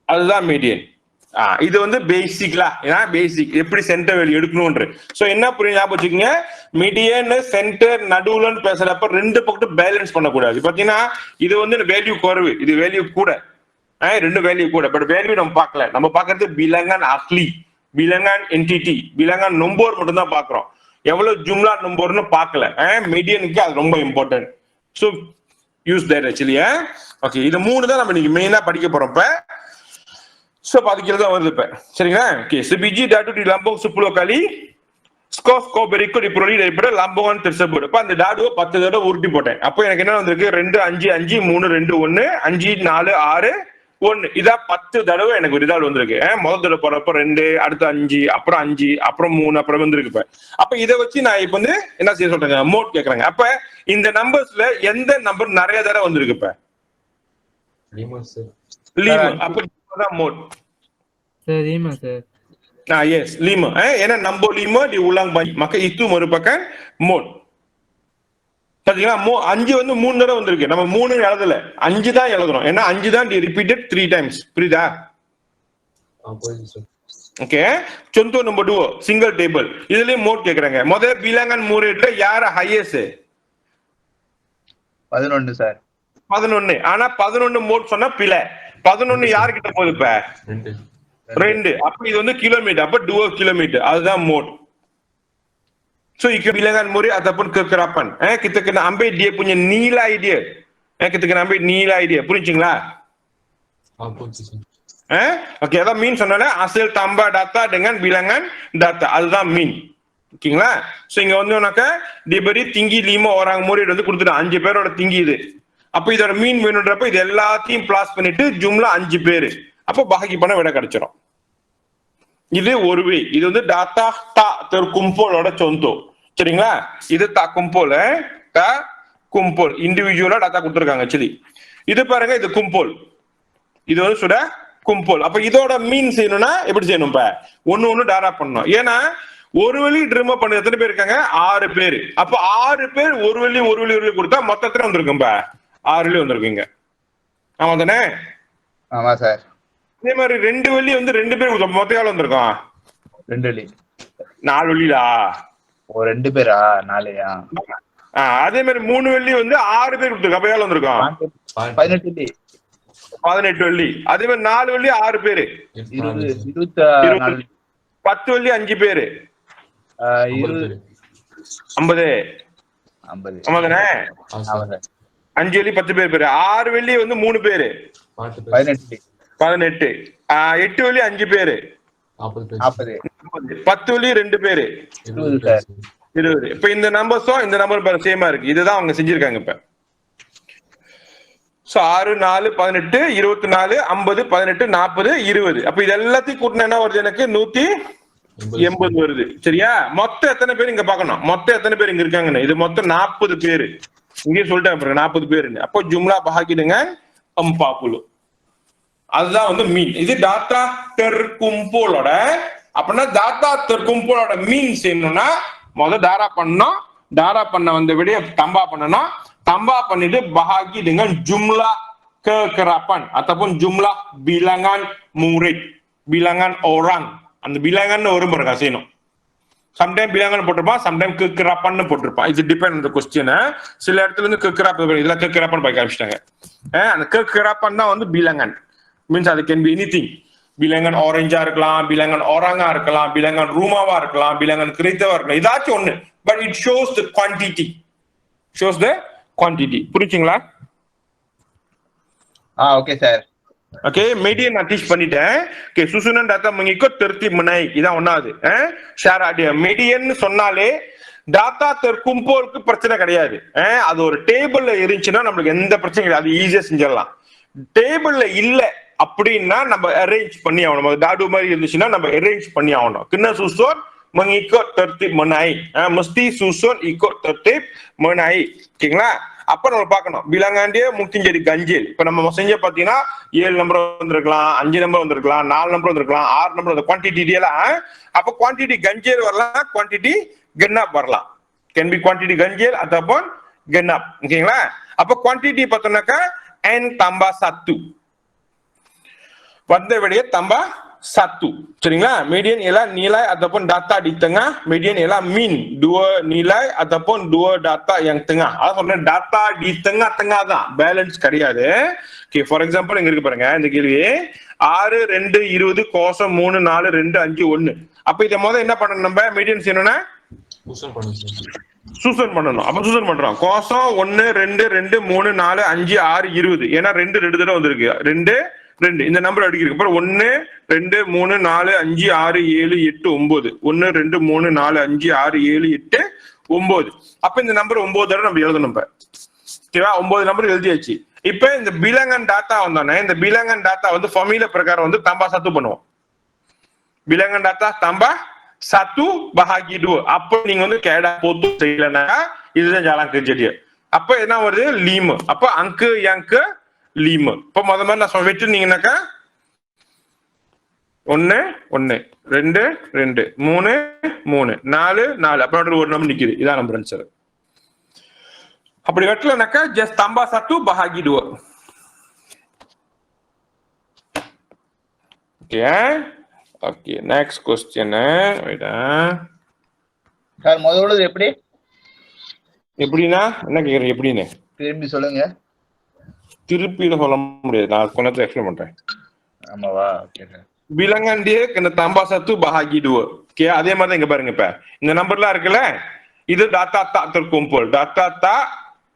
அதுதான் மீடியன். இது வந்து பேசிக்லா, ஏன்னா பேசிக் எப்படி சென்டர் வேல்யூ எடுக்கணும்ன்ற. சோ என்ன புரியுது ஞாபகம் வச்சுக்கோங்க, மீடியன் சென்டர் நடுவுலன்னு பேசுறப்ப ரெண்டு பக்கம் பேலன்ஸ் பண்ணக்கூடாது. பாத்தீங்கன்னா இது வந்து வேல்யூ குறைவு, இது வேல்யூ கூட, ரெண்டு வேல்யூ கூட. பட் வேல்யூ நம்ம பார்க்கல, நம்ம பாக்குறது பிலங்கன் அஸ்லி, பிலங்கன் என்டிட்டி, பிலங்கன் நம்பர் மட்டும் தான் பாக்குறோம். எவ்வளவு ஜும்லா நம்பர்னு பார்க்கல. மீடியனுக்கு அது ரொம்ப important. So use that actually. Okay, இது மூணு தான் நம்ம இன்னைக்கு மெயினா படிக்க போறோம். இப்ப so பாதிக்கிறது தான் வருது இப்ப, சரிங்களா? Okay, sebiji dadu di lambung 10 kali, skor berikut diperoleh daripada lambungan tersebut. அப்ப அந்த டாடுவை 10 தடவை உருட்டி போட்டேன். அப்போ எனக்கு என்ன வந்திருக்கு? 2 5 5 3 2 1 5 4 6 1. இதா 10 தடவை எனக்கு ரிசல்ட் வந்திருக்கு. முதல் தடவை போறப்ப 2, அடுத்து 5, அப்புறம் 5, அப்புறம் 3, அப்புறம் வந்திருக்கு. இப்ப அப்ப இதை வச்சு நான் இப்ப வந்து என்ன செய்ய சொல்றேங்க, மோட் கேக்குறாங்க. அப்ப இந்த நம்பர்ஸ்ல எந்த நம்பர் நிறைய தடவை வந்திருக்கு? இப்ப லீமா. அப்ப mode. Sir, lima sir. Yes, lima. ஏன்னா number lima diulang banyak, maka itu merupakan mode. பாத்தீங்களா, 5 வந்து 3 தடவை வந்திருக்கு. நம்ம 3 எழுதல, 5 தான் எழுதுறோம். ஏன்னா 5 தான் repeated 3 times. புரியுதா? Okay, contoh nombor 2 single table. இதுலயும் மோட் கேக்குறாங்க. முதல்ல bilangan muridல யார ஹையஸ்ட்? 11 சார். 11. ஆனா 11 மோட் சொன்னா பிழை. 11 யார்கிட்ட போகுது? இப்ப 2. அப்ப இது வந்து கிலோமீட்டர், அப்ப 2 கிலோமீட்டர், அதுதான் mode. So ikut bilangan murid ataupun kekerapan, kita kena ambil dia punya nilai dia. Kita kena ambil nilai dia. புரிஞ்சுங்களா? ஓகே, அதான் மீன் சொன்னால hasil tambah data dengan bilangan data, அதுதான் மீன். ஓகேங்களா? சோ இங்க வந்து உனக்கு diberi tinggi 5 orang murid வந்து கொடுத்துட்டு 5 பேரோட திங்கி இது. அப்ப இதோட மீன் வேணும்ன்றப்ப இது எல்லாத்தையும் பிளாஸ் பண்ணிட்டு ஜும்லா 5 பேரு, அப்ப பாகி பண்ண விட கிடைச்சிடும். இது ஒரு வே. இது வந்து டாட்டா தா terkumpulோட சொந்தோ, சரிங்களா? இது தா கும்போல், தா கும்போல் இண்டிவிஜுவலா டாட்டா கொடுத்துருக்காங்க. சரி, இது பாருங்க, இது கும்போல், இது வந்து சுட கும்போல். அப்ப இதோட மீன் செய்யணும்னா எப்படி செய்யணும்? இப்ப ஒண்ணு டாரா பண்ணணும். ஏன்னா ஒரு வழி ட்ரிமோ பண்ண எத்தனை பேர் இருக்காங்க? 6 பேர். அப்ப 6 பேர் ஒரு வழி கொடுத்தா மொத்தத்துல வந்திருக்கும். இப்ப 6 வழி வந்திருக்குங்க. ஆமா தானே? ஆமா சார். அதே மாதிரி 2 வழி வந்து 2 பேர் மொத்த எவ்வளவு வந்திருக்கும்? 2 வழி 4 வழியா? ஓ 2 பேரா? 4யா? அதே மாதிரி 3 வழி வந்து 6 பேர் கொடுத்துருக்கு. அப்ப எவ்வளவு வந்திருக்கும்? 18 வழி. 18 வழி. அதே மாதிரி 4 வழி 6 பேரு, 24. 10 வழி 5 பேரு, 20 50. 50. ஆமா தானே? 5 வழி 10 பேர். 6 வழி வந்து 3 பேரு, 18. 18. 8 வழி 5 பேரு, 40. 10 வழி 2 பேரு, 20 சார். 20. இப்ப இந்த நம்பர்ஸும் இந்த நம்பர் சேமா இருக்கு. இதுதான் அவங்க செஞ்சிருக்காங்க. இப்ப 6 4 18 24 50 18 40 20. அப்ப இது எல்லாத்தையும் கூட்டினா என்ன வருது? எனக்கு 180 வருது. சரியா? மொத்தம் எத்தனை பேர் இங்க பாக்கணும்? மொத்தம் எத்தனை பேர் இங்க இருக்காங்கன்னு. இது மொத்தம் 40 பேரு. இங்கே சொல்லிட்டேன் 40 பேருன்னு. அப்போ ஜும்லா பாக்கிடுங்க 40. அதுதான் வந்து மீன். இது டாட்டா terkumpulோட. அப்படின்னா டாட்டா terkumpulோட மீன் செய்யணும்னா முதல் டாரா பண்ணணும். டாரா பண்ண வந்த விடைய தம்பா பண்ணணும். தம்பா பண்ணிட்டு bahagi dengan jumlah kekerapan ataupun jumlah bilangan murid, bilangan orang. அந்த bilangan ஒரு முறை செய்யணும். சம்டைம் bilangan போட்டிருப்பான், சம்டைம் kekerapan போட்டிருப்பான். இது டிபெண்ட் அந்த கொஸ்டின். சில இடத்துல இருந்து kekerapan, இதெல்லாம் kekerapan போய் காமிச்சிட்டாங்க. அந்த kekerapan தான் வந்து bilangan. மீன்ஸ் அது can be anything. bilangan orange இருக்கலாம், bilangan oranga இருக்கலாம், bilangan rumawa இருக்கலாம், bilangan keretawa இருக்கலாம், ஏதாச்சும் ஒண்ணு. But it shows the quantity, shows the quantity. புரியுதுங்களா? Okay sir. ஓகே, மீடியன் நான் டீச் பண்ணிட்டேன். Okay, susunan data mengikut tertib menaik, இதான் ஒண்ணாவது. ஷேர் ஆடியோ மீடியன் சொன்னாலே டாட்டா terkumpulக்கு பிரச்சனை கிடையாது. அது ஒரு டேபிள்ல இருந்துச்சுன்னா நம்மளுக்கு எந்த பிரச்சனையும் கிடையாது, அது ஈஸியா செஞ்சிடலாம். டேபிள்ல இல்ல அப்படின்னா நம்ம அரேஞ்ச் பண்ணி ஆகணும். டாடு மாதிரி இருந்துச்சுன்னா நம்ம அரேஞ்ச் பண்ணி ஆகணும். கிண்ண சுசோர் mengikut tertib menaik. Mesti susun ikut tertib menaik. Okeyங்களா? அப்ப நம்ம பார்க்கணும் bilangan dia mungkin jadi ganjil. இப்ப நம்ம செஞ்ச பாத்தீங்கன்னா 7 நம்பர் வந்திருக்கலாம், 5 நம்பர் வந்திருக்கலாம், 4 நம்பர் வந்திருக்கலாம், 6 நம்பர் வந்து குவாண்டிட்டி டீலாம். அப்ப குவாண்டிட்டி ganjil வரலாம், குவாண்டிட்டி genap வரலாம். Can be quantity ganjil ataupun genap. Okeyங்களா? அப்ப குவாண்டிட்டி பார்த்தோம்னாக்கா n tambah 1. வந்த விடைய tambah 1. சரிங்களா? Median ialah nilai ataupun data di tengah, median ialah min 2 nilai ataupun 2 data yang tengah. அதாவது சொன்ன data di tengah-tengah தான், பேலன்ஸ் கிடையாது. ஓகே, ஃபார் எக்ஸாம்பிள் இங்க இருக்கு பாருங்க இந்த கேள்வி 6 2 20 கோசம் 3 4 2 5 1. அப்ப இத முதல்ல என்ன பண்ணணும் நம்ம மீடியன்ஸ் என்னன்னா சூசன் பண்ணுங்க சார். சூசன் பண்ணணும். அப்ப சூசன் பண்றோம். கோசம் 1 2 2 3 4 5 6 20. ஏன்னா 2 தடவை வந்திருக்கு. 2 2 இந்த நம்பர் அடிக்கிறதுக்கு அப்புறம் 1 2 3 4 5 6 7 8 9. 1 2 3 4 5 6 7 8 9. அப்ப இந்த நம்பர் 9 தடவை நம்ம எழுதணும். இப்ப ஓகேவா? 9 நம்பர் எழுதியாச்சு. இப்ப இந்த bilangan data வந்தோடனே இந்த bilangan data வந்து ஃபார்முலா பிரகாரம் வந்து tambah 1 பண்ணுவோம். bilangan data tambah 1 bahagi 2. அப்ப நீங்க வந்து கேடா போட்டு செய்யலனா இதுதான் jalan kerja dia. அப்ப என்ன வருது 5. அப்ப angka yang ke 5. இப்ப முதல்ல நான் வெட்டினீங்கன்னாக்கா 1 1 2 2 3 3 4 4. அப்புறம் ஒரு நம்பர் நிக்குது. இதான் நம்பர் ஆன்சர். அப்படி வெட்டலனாக்கா just tambah 1 bahagi 2. Okay. Okay, next question. Wait. Sir முதல்ல எப்படி எப்படின்னா என்ன கேக்குறீங்க எப்படின்னு திரும்பி சொல்லுங்க. திருப்பியில சொல்ல முடியாது. நான் கொஞ்ச நேரத்துல எக்ஸ்பிளைன் பண்றேன். ஆமாவா? Okay sir. bilangan dia kena tambah 1 bahagi 2. Okay, அதே மாதிரி தான் இங்க பாருங்க. இப்ப இந்த நம்பர்லாம் இருக்குல்ல, இது data tak terkumpul. Data tak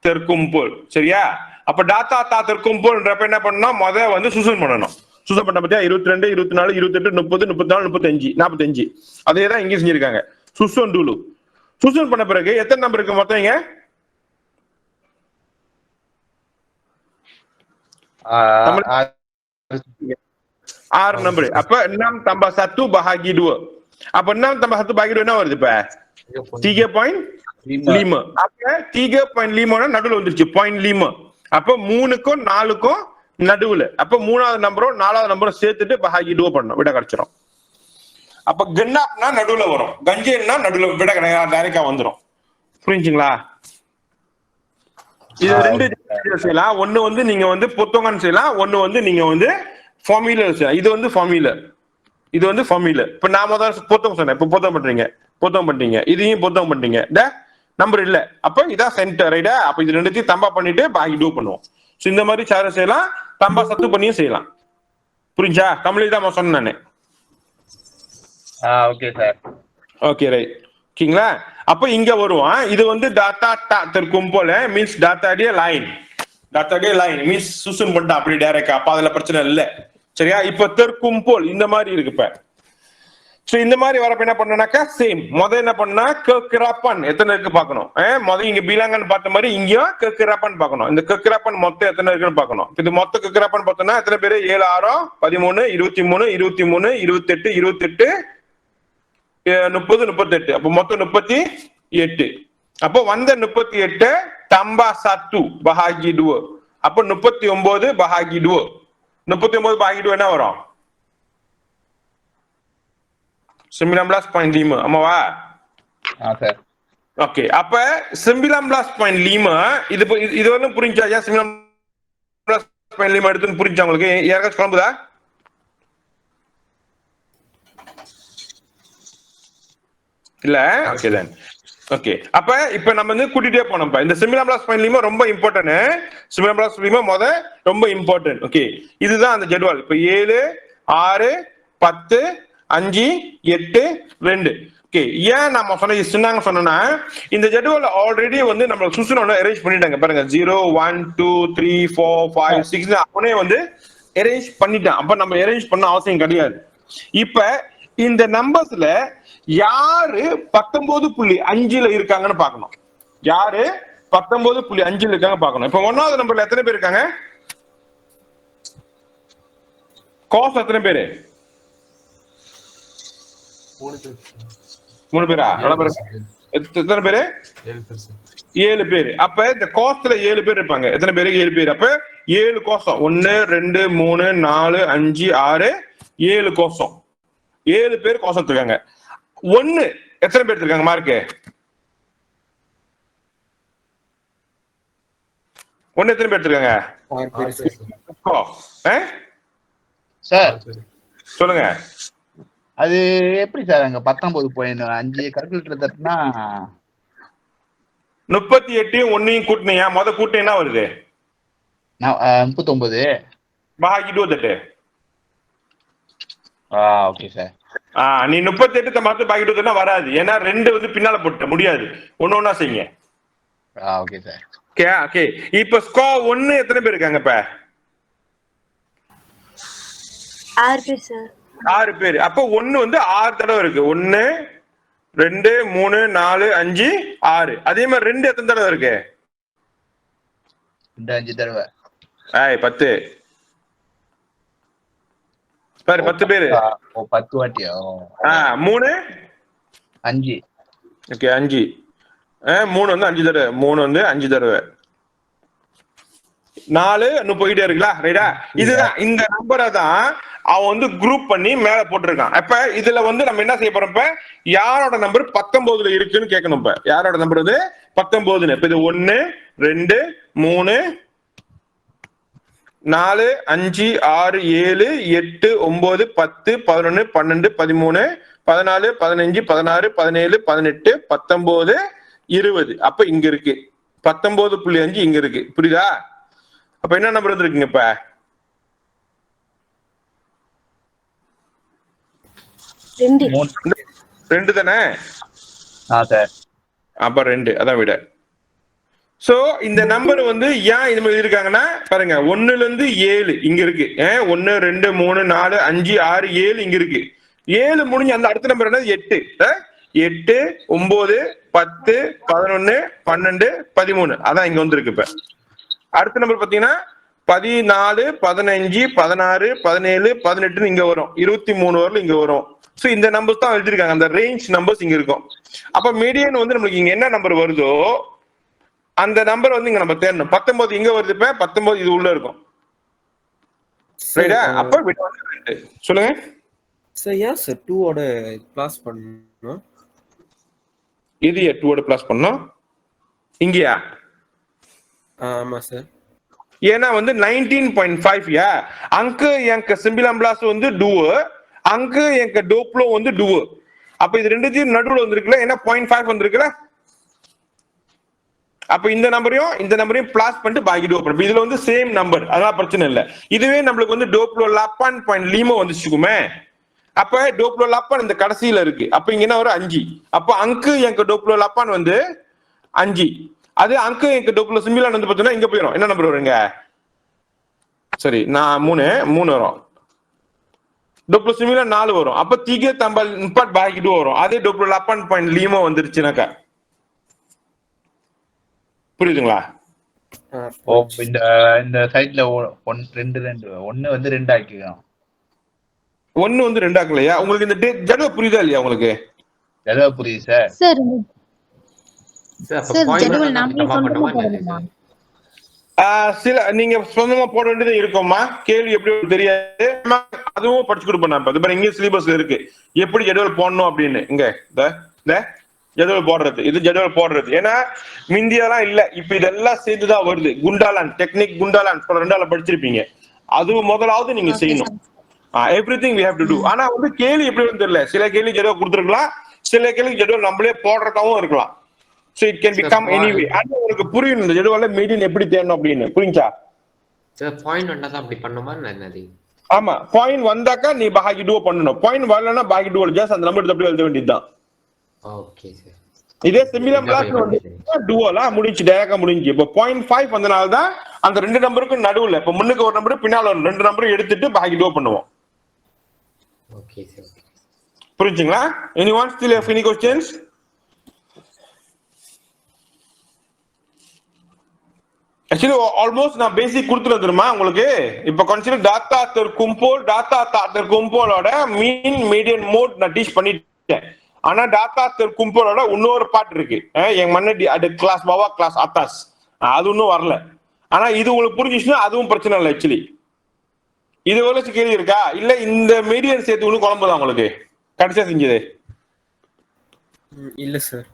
terkumpul. சரியா? அப்ப data tak terkumpulன்றப்ப என்ன பண்ணணும்? முதல்ல வந்து சூசன் பண்ணணும். சூசன் பண்ண பத்தியா 22 24 28 30 34 35 45. அதே தான் இங்க செஞ்சிருக்காங்க. Susan dulu. சூசன் பண்ண பிறகு எத்தனை நம்பர் இருக்கு மொத்தம் இங்க? 6 நம்பர். அப்ப 6 tambah 1 bahagi 2. அப்ப 6 tambah 1 bahagi 2 என்ன வருது இப்ப? 3.5. அப்ப 3.5 நடுவுல வந்துருச்சு 0.5. அப்ப 3க்கும் 4க்கும் நடுவுல. அப்ப 3வது நம்பரும் 4வது நம்பரும் சேர்த்துட்டு bahagi 2 பண்ணணும். விட கிடைச்சிரும். அப்ப genapனா நடுவுல வரும், ganjilனா நடுவுல விட டைரக்டா வந்துரும். புரிஞ்சுங்களா? இது ரெண்டு செய்யலாம். ஒன்னு வந்து நீங்க வந்து பொத்தோங்கன்னு செய்யலாம், ஒன்னு வந்து நீங்க வந்து ஃபார்முலா செய்யலாம். இது வந்து ஃபார்முலா, இது வந்து ஃபார்முலா. இப்ப நான் முதல்ல பொத்தம் சொன்னேன், இப்ப பொத்தம் பண்றீங்க, பொத்தம் பண்றீங்க, இதையும் பொத்தம் பண்றீங்க. நம்பர் இல்ல, அப்ப இதான் சென்டர் ரைட்டா. அப்ப இது ரெண்டுத்தையும் தம்பா பண்ணிட்டு பாக்கி டூ பண்ணுவோம். சோ இந்த மாதிரி சார செய்யலாம், தம்பா சத்து பண்ணியும் செய்யலாம். புரிஞ்சா? தமிழில் தான் சொன்னேன் நானு. Okay sir. Okay right. ஓகேங்களா? அப்ப இங்க வருவோம். இது வந்து டாட்டா terkumpul மீன்ஸ் டாட்டாடிய லைன். டாட்டாடிய லைன் மீன்ஸ் சூசன் பண்ணிட்டா அப்படி டைரக்டா. அப்ப அதுல பிரச்சனை இல்ல. சரியா? இப்ப terkumpul இந்த மாதிரி இருக்கு. இப்ப சோ இந்த மாதிரி வரப்ப என்ன பண்ணனாக்கா சேம். முதல்ல என்ன பண்ணா kekerapan எத்தனை இருக்கு பார்க்கணும். முதல்ல இங்க bilangan பார்த்த மாதிரி இங்கேயும் kekerapan பார்க்கணும். இந்த kekerapan மொத்தம் எத்தனை இருக்குன்னு பார்க்கணும். இது மொத்த kekerapan பார்த்தோம்னா எத்தனை பேரு? 7 6 13 23 23 28 28 30 38. அப்ப மொத்தம் 38. அப்போ வந்த 38 tambah 1 bahagi 2. அப்ப 39 bahagi 2. 39 bahagi 2 என்ன வரும்? 19.5. ஆமாவா? சார். ஓகே. அப்ப 19.5 இது வந்து புரிஞ்சா? 19.5 எடுத்துன்னு புரிஞ்சா உங்களுக்கு? யாருக்காச்சும் குழம்புதா? இல்ல? Okay then. ஓகே. அப்ப இப்ப நம்ம வந்து கூட்டிட்டே போனோம். இந்த 19.5 ரொம்ப இம்பார்ட்டன்ட். 19.5 முத ரொம்ப இம்பார்ட்டன்ட். ஓகே. இதுதான் அந்த ஜெட்வால். இப்ப 7 6 10 5 8 2. ஓகே. ஏன் நம்ம சொன்னாங்க சொன்னா இந்த ஜெட்வால் ஆல்ரெடி வந்து நம்ம சுசுனோட அரேஞ்ச் பண்ணிட்டாங்க பாருங்க. 0 1 2 3 4 5 6 அவனே வந்து அரேஞ்ச் பண்ணிட்டான். அப்ப நம்ம அரேஞ்ச் பண்ண அவசியம் கிடையாது. இப்ப இந்த நம்பர்ஸ்ல யாரு 19.5ல இருக்காங்கன்னு பார்க்கணும். யாரு 19.5ல இருக்காங்க பார்க்கணும். இப்ப 1வது நம்பர்ல எத்தனை பேர் இருக்காங்க? கோஸ் எத்தனை பேரு? 3 பேரா? எத்தனை பேரு? 7 பேர் சார். 7 பேர். அப்ப இந்த கோஷத்துல 7 பேர் இருப்பாங்க. எத்தனை பேரு? 7 பேர். அப்ப 7 கோஷம். 1 2 3 4 5 6 7 கோஷம். 7 பேர் கோஷம் இருக்காங்க. 1 எத்தனை பேர் இருக்காங்க மார்க்கு? 1 எத்தனை பேர் இருக்காங்க? 6 பேர் சார். சார் சொல்லுங்க. அது எப்படி சார் அங்க 19.5 கால்குலேட்டர் தட்டினா 38 1 கூட்டினியா? முத கூட்டினா என்ன வருது? 39. பாக்கி 28. Okay sir. நீ 38 பார்த்து பாக்கி 28 வராது. ஏன்னா 2 வந்து பின்னால போட்ட முடியாது. ஒண்ணா செய்யுங்க. Okay sir. ஓகே. இப்ப ஸ்கோர் 1 எத்தனை பேர் இருக்காங்க இப்ப? 6 பேர் சார். 6 பேர். அப்ப 1 வந்து 6 தடவை இருக்கு. 1 2 3 4 5 6. அதே மாதிரி 2 எத்தனை தடவை இருக்கு? 5 தடவை. 10 பாரு, 10 பேரு. 10 வாட்டியா? 3 5. ஓகே 5. 3 வந்து 5 தடவை. 3 வந்து 5 தடவை. 4 இன்னும் போயிட்டே இருக்குல்ல, ரைட்டா? இதுதான் இந்த நம்பரை தான் அவன் வந்து குரூப் பண்ணி மேல போட்டிருக்கான். அப்ப இதுல வந்து நம்ம என்ன செய்ய போறோம்? இப்ப யாரோட நம்பர் 19ல இருக்குன்னு கேட்கணும். இப்ப யாரோட நம்பர் வந்து 19? இப்ப இது 1 2 3 4 5 6 7 8 9 10 11 12 13 14 15 16 17 18 19 20. அப்ப இங்க இருக்கு 19.5 இங்க இருக்கு. புரியுதா? அப்ப என்ன நம்பர் வந்துருக்குங்க இப்ப? 2 தானே? சார். அப்ப 2 அதான் விட. சோ இந்த நம்பர் வந்து ஏன் இது மாதிரி இருக்காங்கன்னா பாருங்க, 1ல இருந்து 7 இங்க இருக்கு. 1 2 3 4 5 6 7 இங்க இருக்கு. 7 முடிஞ்சு அந்த அடுத்த நம்பர் என்ன? 8. 8 9 10 11 12 13 அதான் இங்க வந்துருக்கு. இப்ப அடுத்த நம்பர் பாத்தீங்கன்னா 14 15 16 17 18 இங்க வரும். 23 வரல இங்க வரும். சோ இந்த நம்பர்ஸ் தான் எழுதிருக்காங்க. அந்த ரேஞ்ச் நம்பர்ஸ் இங்க இருக்கும். அப்ப மீடியன் வந்து நம்மளுக்கு இங்க என்ன நம்பர் வருதோ அந்த நம்பர் வந்து இங்க நம்ம தேடணும். 19 இங்க வருது. இப்ப 19 இது உள்ள இருக்கும். ரைட்டா? அப்ப விட வந்து 2. சொல்லுங்க சார். ஏன் சார் 2 ஓட கிளாஸ் பண்ணணும்? இது 2 ஓட பிளஸ் பண்ணோம் இங்கயா? ஆமா சார். ஏன்னா வந்து 19.5 அங்க எனக்கு சிம்பிளம் பிளாஸ் வந்து டூ, அங்க எனக்கு டோப்ளோ வந்து டூ. அப்ப இது ரெண்டுத்தையும் நடுவுல வந்திருக்குல்ல, ஏன்னா 0.5 வந்திருக்குல்ல. அப்ப இந்த நம்பரையும் பிளாஸ் பண்ணிட்டு பாக்கி டோ பண்ணும். இதுல வந்து சேம் நம்பர், அதெல்லாம் பிரச்சனை இல்லை. இதுவே நம்மளுக்கு வந்து டோப்ளோ லப்பான் பாயிண்ட் லீமோ வந்துச்சுக்குமே, அப்ப டோப்ளோ லப்பான் இந்த கடைசியில இருக்கு. அப்ப இங்க என்ன வரும்? 5. அப்ப அங்கு எனக்கு டோப்ளோ லப்பான் வந்து 5. அது அங்கு எனக்கு டோப்ளோ சிம்பிளான் வந்து பார்த்தீங்கன்னா இங்க போயிடும். என்ன நம்பர் வருங்க? சரி, நான் 3 வரும். டோப்ளோ சிம்பிளான் 4 வரும். அப்ப தீகே தம்பல் இம்பார்ட் பாக்கி டூ வரும். அதே டோப்ளோ லப்பான் பாயிண்ட் லீமோ வந்துருச்சுனாக்கா புரியுதுங்களா? இந்த சைட்ல 1 2 1 வந்து 2 ஆக்கிக்கலாம். 1 வந்து 2 ஆக்கலையா? உங்களுக்கு இந்த ஜடுவ புரியுதா இல்லையா? உங்களுக்கு ஜடுவ புரியுது சார். சார் சார் ஜெடுவல் நாமளே சொந்தமா போடணுமா? சில நீங்க சொந்தமா போட வேண்டியது இருக்கும்மா. கேள்வி எப்படி தெரியாது, அதுவும் படிச்சு கொடுப்பேன். நான் இங்க சிலிபஸ்ல இருக்கு எப்படி ஜெடுவல் போடணும் அப்படின்னு. இங்க ஜெடுவல் போடுறது, இது ஜெடுவல் போடுறது. ஏன்னா மிந்தியெல்லாம் இல்ல, இப்ப இதெல்லாம் சேர்ந்துதான் வருது. குண்டாலான் டெக்னிக், குண்டாலான் 2 படிச்சிருப்பீங்க. அது முதலாவது நீங்க செய்யணும். Everything we have to do. ஆனா வந்து கேள்வி எப்படி வந்து தெரியல. சில கேள்வி ஜெடுவல் கொடுத்துருக்கலாம், சில கேள்வி ஜெடுவல் நம்மளே போடுறதாவும் இருக்கலாம். So it can become anyway. அது உங்களுக்கு புரியும் இந்த ஜெடுவல்ல மீடியன் எப்படி தேடணும் அப்படின்னு. புரிஞ்சா சார்? பாயிண்ட் வந்தா தான் அப்படி பண்ணுமா என்னது? ஆமா, பாயிண்ட் வந்தாக்கா நீ பாக்கி டூ பண்ணணும். பாயிண்ட் வரலன்னா பாக்கி டூ ஜஸ்ட் அந்த நம்பர் அப்படியே எழுத வேண்டியதுதான். Okay sir. இதே சிமிலர் பிளாஸ் வந்து டூவலாம் முடிஞ்சு டைரக்டா முடிஞ்சு. இப்போ 0.5 வந்தனால தான் அந்த 2 நம்பருக்கு நடுவுல இப்ப முன்னுக்கு ஒரு நம்பர் பின்னால ஒரு 2 நம்பரும் எடுத்துட்டு பாக்கி டூ பண்ணுவோம். Okay sir. புரிஞ்சுங்களா? anyone still have any questions? Actually almost நான் பேசிக் கொடுத்துட்டு தெரியுமா உங்களுக்கு. இப்ப கன்சிடர் டாட்டா தர் கும்போலோட மீன் மீடியன் மோட் நான் டீச் பண்ணிட்டேன். ஆனா டாட்டா terkumpul இன்னொரு பார்ட் இருக்கு. என் மன்னடி அது கிளாஸ் பவா கிளாஸ் அத்தாஸ் அது இன்னும் வரல. ஆனா இது உங்களுக்கு புரிஞ்சிச்சுன்னா அதுவும் பிரச்சனை இல்லை. ஆக்சுவலி இது வரைக்கும் கேள்வி இருக்கா? இல்ல இந்த மீடியன் சேர்த்து ஒண்ணு குழம்புதான் உங்களுக்கு கடைசியா செஞ்சது? இல்ல சார்.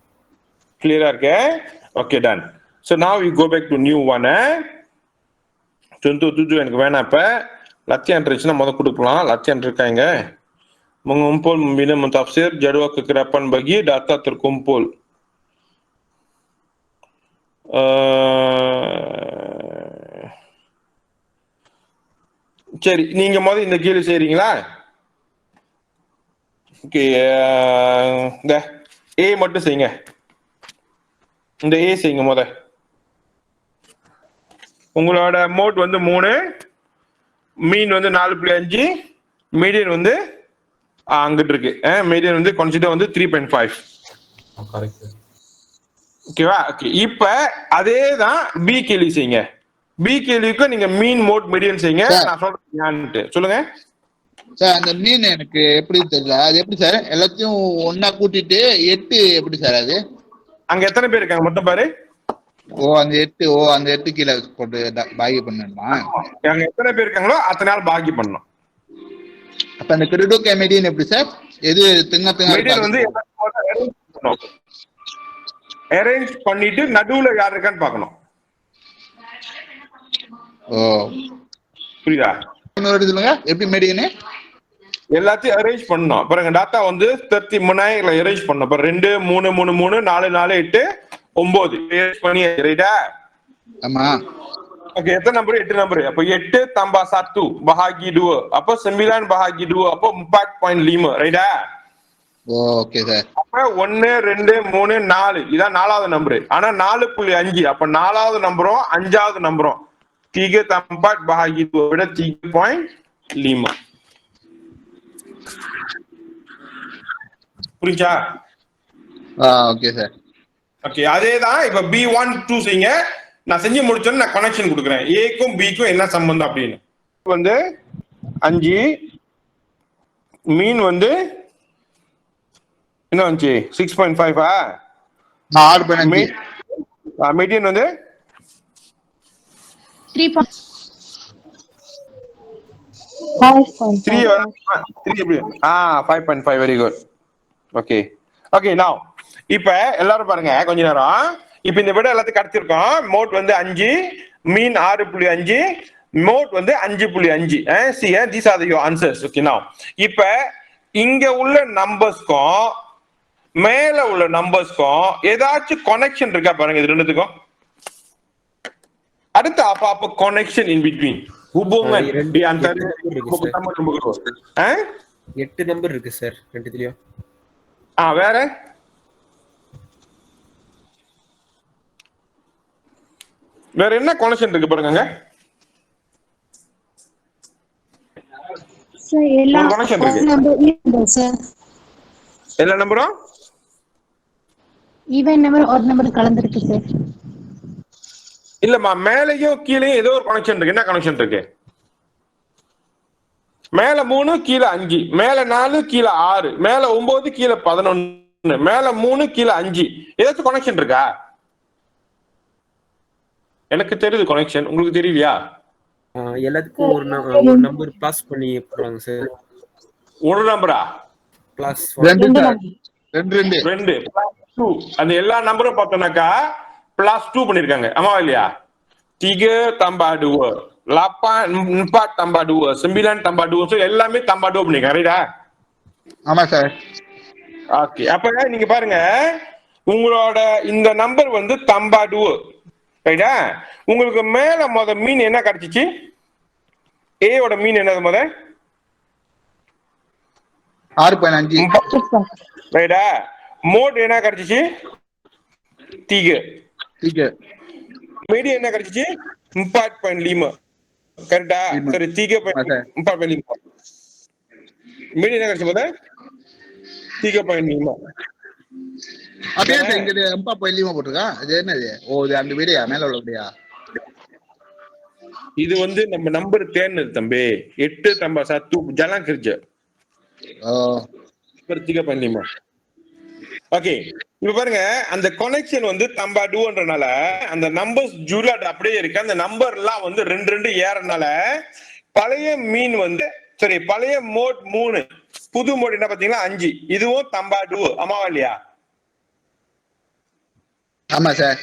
கிளியரா இருக்கு? Okay done. So now we go back to new one. Contoh 7 எனக்கு வேணாம். இப்ப latihan இருந்துச்சுன்னா முத கொடுக்கலாம். latihan இருக்காங்க. Mengumpul, membina, mentafsir jadual kekerapan bagi data terkumpul. சரி, நீங்க முதல்ல இந்த கேள்வி செய்றீங்களா? ஓகே, இந்த ஏ மட்டும் செய்யுங்க. இந்த ஏ செய்யுங்க முத. உங்களோட மோட் வந்து 3, மீன் வந்து 4.5, மீடியன் வந்து அங்கிட்டு இருக்கு. மீடியன் வந்து கன்சிடர் வந்து 3.5. ஓகேவா? ஓகே, இப்ப அதே தான் பி கேள்வி செய்யுங்க. பி கேள்விக்கு நீங்க மீன் மோட் மீடியன் செய்யுங்க. நான் சொல்றேன் சொல்லுங்க சார். அந்த மீன் எனக்கு எப்படி தெரியல, அது எப்படி சார் எல்லாத்தையும் ஒன்னா கூட்டிட்டு 8 எப்படி சார் அது? அங்க எத்தனை பேர் இருக்காங்க மொத்தம் பாரு. அந்த 8 கீழே போட்டு பாகி பண்ணணுமா? அங்க எத்தனை பேர் இருக்காங்களோ அத்தனை நாள் பாகி பண்ணணும். அப்ப அந்த கிரெடிட் மீடியன் எப்படி சார்? எது மீடியன் வந்து அரேஞ்ச் பண்ணிட்டு நடுவுல யார் இருக்கான்னு பார்க்கணும். புரியுதா? சொல்லுங்க எப்படி மீடியன் எல்லாத்தையும் அரேஞ்ச் பண்ணணும். அப்புறம் டாட்டா வந்து 33 அரேஞ்ச் பண்ணணும். அப்புறம் 2 3 3 3 4 4 8 9 அரேஞ்ச் பண்ணி ரைட்டா? ஆமா. ஓகே, எத்தனை நம்பர்? 8 நம்பர். அப்ப 8 tambah 1 bahagi 2. அப்ப 9 bahagi 2 அப்ப 4.5 ரைட்டா? Okay sir. அப்ப 1 2 3 4 இதான் 4வது நம்பர். ஆனா 4.5 அப்ப 4வது நம்பரும் 5வது நம்பரும் 3 tambah bahagi 2 விட 3.5. புரிஞ்சா? Okay sir. ஓகே, அதேதான் இப்ப B1 2 செய்யுங்க. நான் செஞ்சு முடிச்சோன்னு நான் கனெக்ஷன் கொடுக்குறேன். ஏக்கும் பிக்கும் என்ன சம்பந்தம் அப்படின்னு. வந்து 5, மீன் வந்து என்ன வந்துச்சு 6.5. 6.5. மீடியன் வந்து 5.5. Very good. Okay okay, now இப்ப எல்லாரும் பாருங்க கொஞ்ச நேரம். இப்ப இந்த விட எல்லாத்தையும் கடத்திருக்கோம். மோட் வந்து 5, மீன் 6.5, மோட் வந்து 5.5. see these are your answers. okay, now இப்ப இங்க உள்ள நம்பர்ஸ்க்கும் மேல உள்ள நம்பர்ஸ்க்கும் ஏதாச்சும் கனெக்ஷன் இருக்கா பாருங்க. இது ரெண்டுத்துக்கும் அடுத்து அப்ப connection in between hubungan di antara 8 number இருக்கு சார் ரெண்டுத்துலயும். வேற வேற என்ன கனெக்ஷன் இருக்கு பாருங்க. சார் எல்லா connection இருக்கு. சார் எல்லா நம்பரும் ஈவன் நம்பர் ஒரு நம்பர் கலந்துருக்கு சார். இல்லம்மா, மேலையும் கீழையும் ஏதோ ஒரு கனெக்ஷன் இருக்கு. என்ன கனெக்ஷன் இருக்கு? மேல 3 கீழே 5, மேல 4 கீழே 6, மேல 9 கீழே 11, மேல 3 கீழே 5. ஏதாச்சும் கனெக்ஷன் இருக்கா? எனக்கு தெரியுது கனெக்ஷன், உங்களுக்கு தெரியலையா? எல்லாத்துக்கும் ஒரு நம்பர் பிளஸ் பண்ணி போறாங்க சார். ஒரு நம்பரா? Plus 2 sir. 2 2. அந்த எல்லா நம்பரும் பார்த்தோம்னாக்கா பிளஸ் 2 பண்ணிருக்காங்க. ஆமாவா இல்லையா? 3 tambah 2, 8 4 tambah 2, 9 tambah 2. ஸோ எல்லாமே tambah 2 பண்ணிருக்காங்க. ரைட்டா? ஆமா சார். ஓகே, அப்ப நீங்க பாருங்க, உங்களோட இந்த நம்பர் வந்து tambah 2 ரைட்டா? உங்களுக்கு மேல முத மீன் என்ன கிடைச்சிச்சு? ஏ ஓட மீன் என்னது முத? 6.5 ரைட்டா? மோட் என்ன கிடைச்சிச்சு? 3. மீடியம் என்ன கிடைச்சிச்சு? 4.5. கரெக்டா? சரி, 3.4.5. மீடியம் என்ன கிடைச்சு போத? 3.5. அப்படியே சார் இங்க 4.5 போட்டுருக்கா. அது என்னது? இது அந்த வீடியா மேல உள்ள வீடியா? இது வந்து நம்ம நம்பர் தேர்னது தம்பி. 8 tambah 1 jalan kerja. 3.5. ஓகே, இப்ப பாருங்க அந்த கனெக்ஷன் வந்து தம்பாடுன்றனால அந்த நம்பர்ஸ் ஜூலாட் அப்படியே இருக்கு. அந்த நம்பர் எல்லாம் வந்து 2 ஏறனால பழைய மீன் வந்து சரி பழைய மோட் 3, புது மோட் என்ன பாத்தீங்கன்னா 5. இதுவும் தம்பாடு ஆமாவா இல்லையா? ஆமா சார்.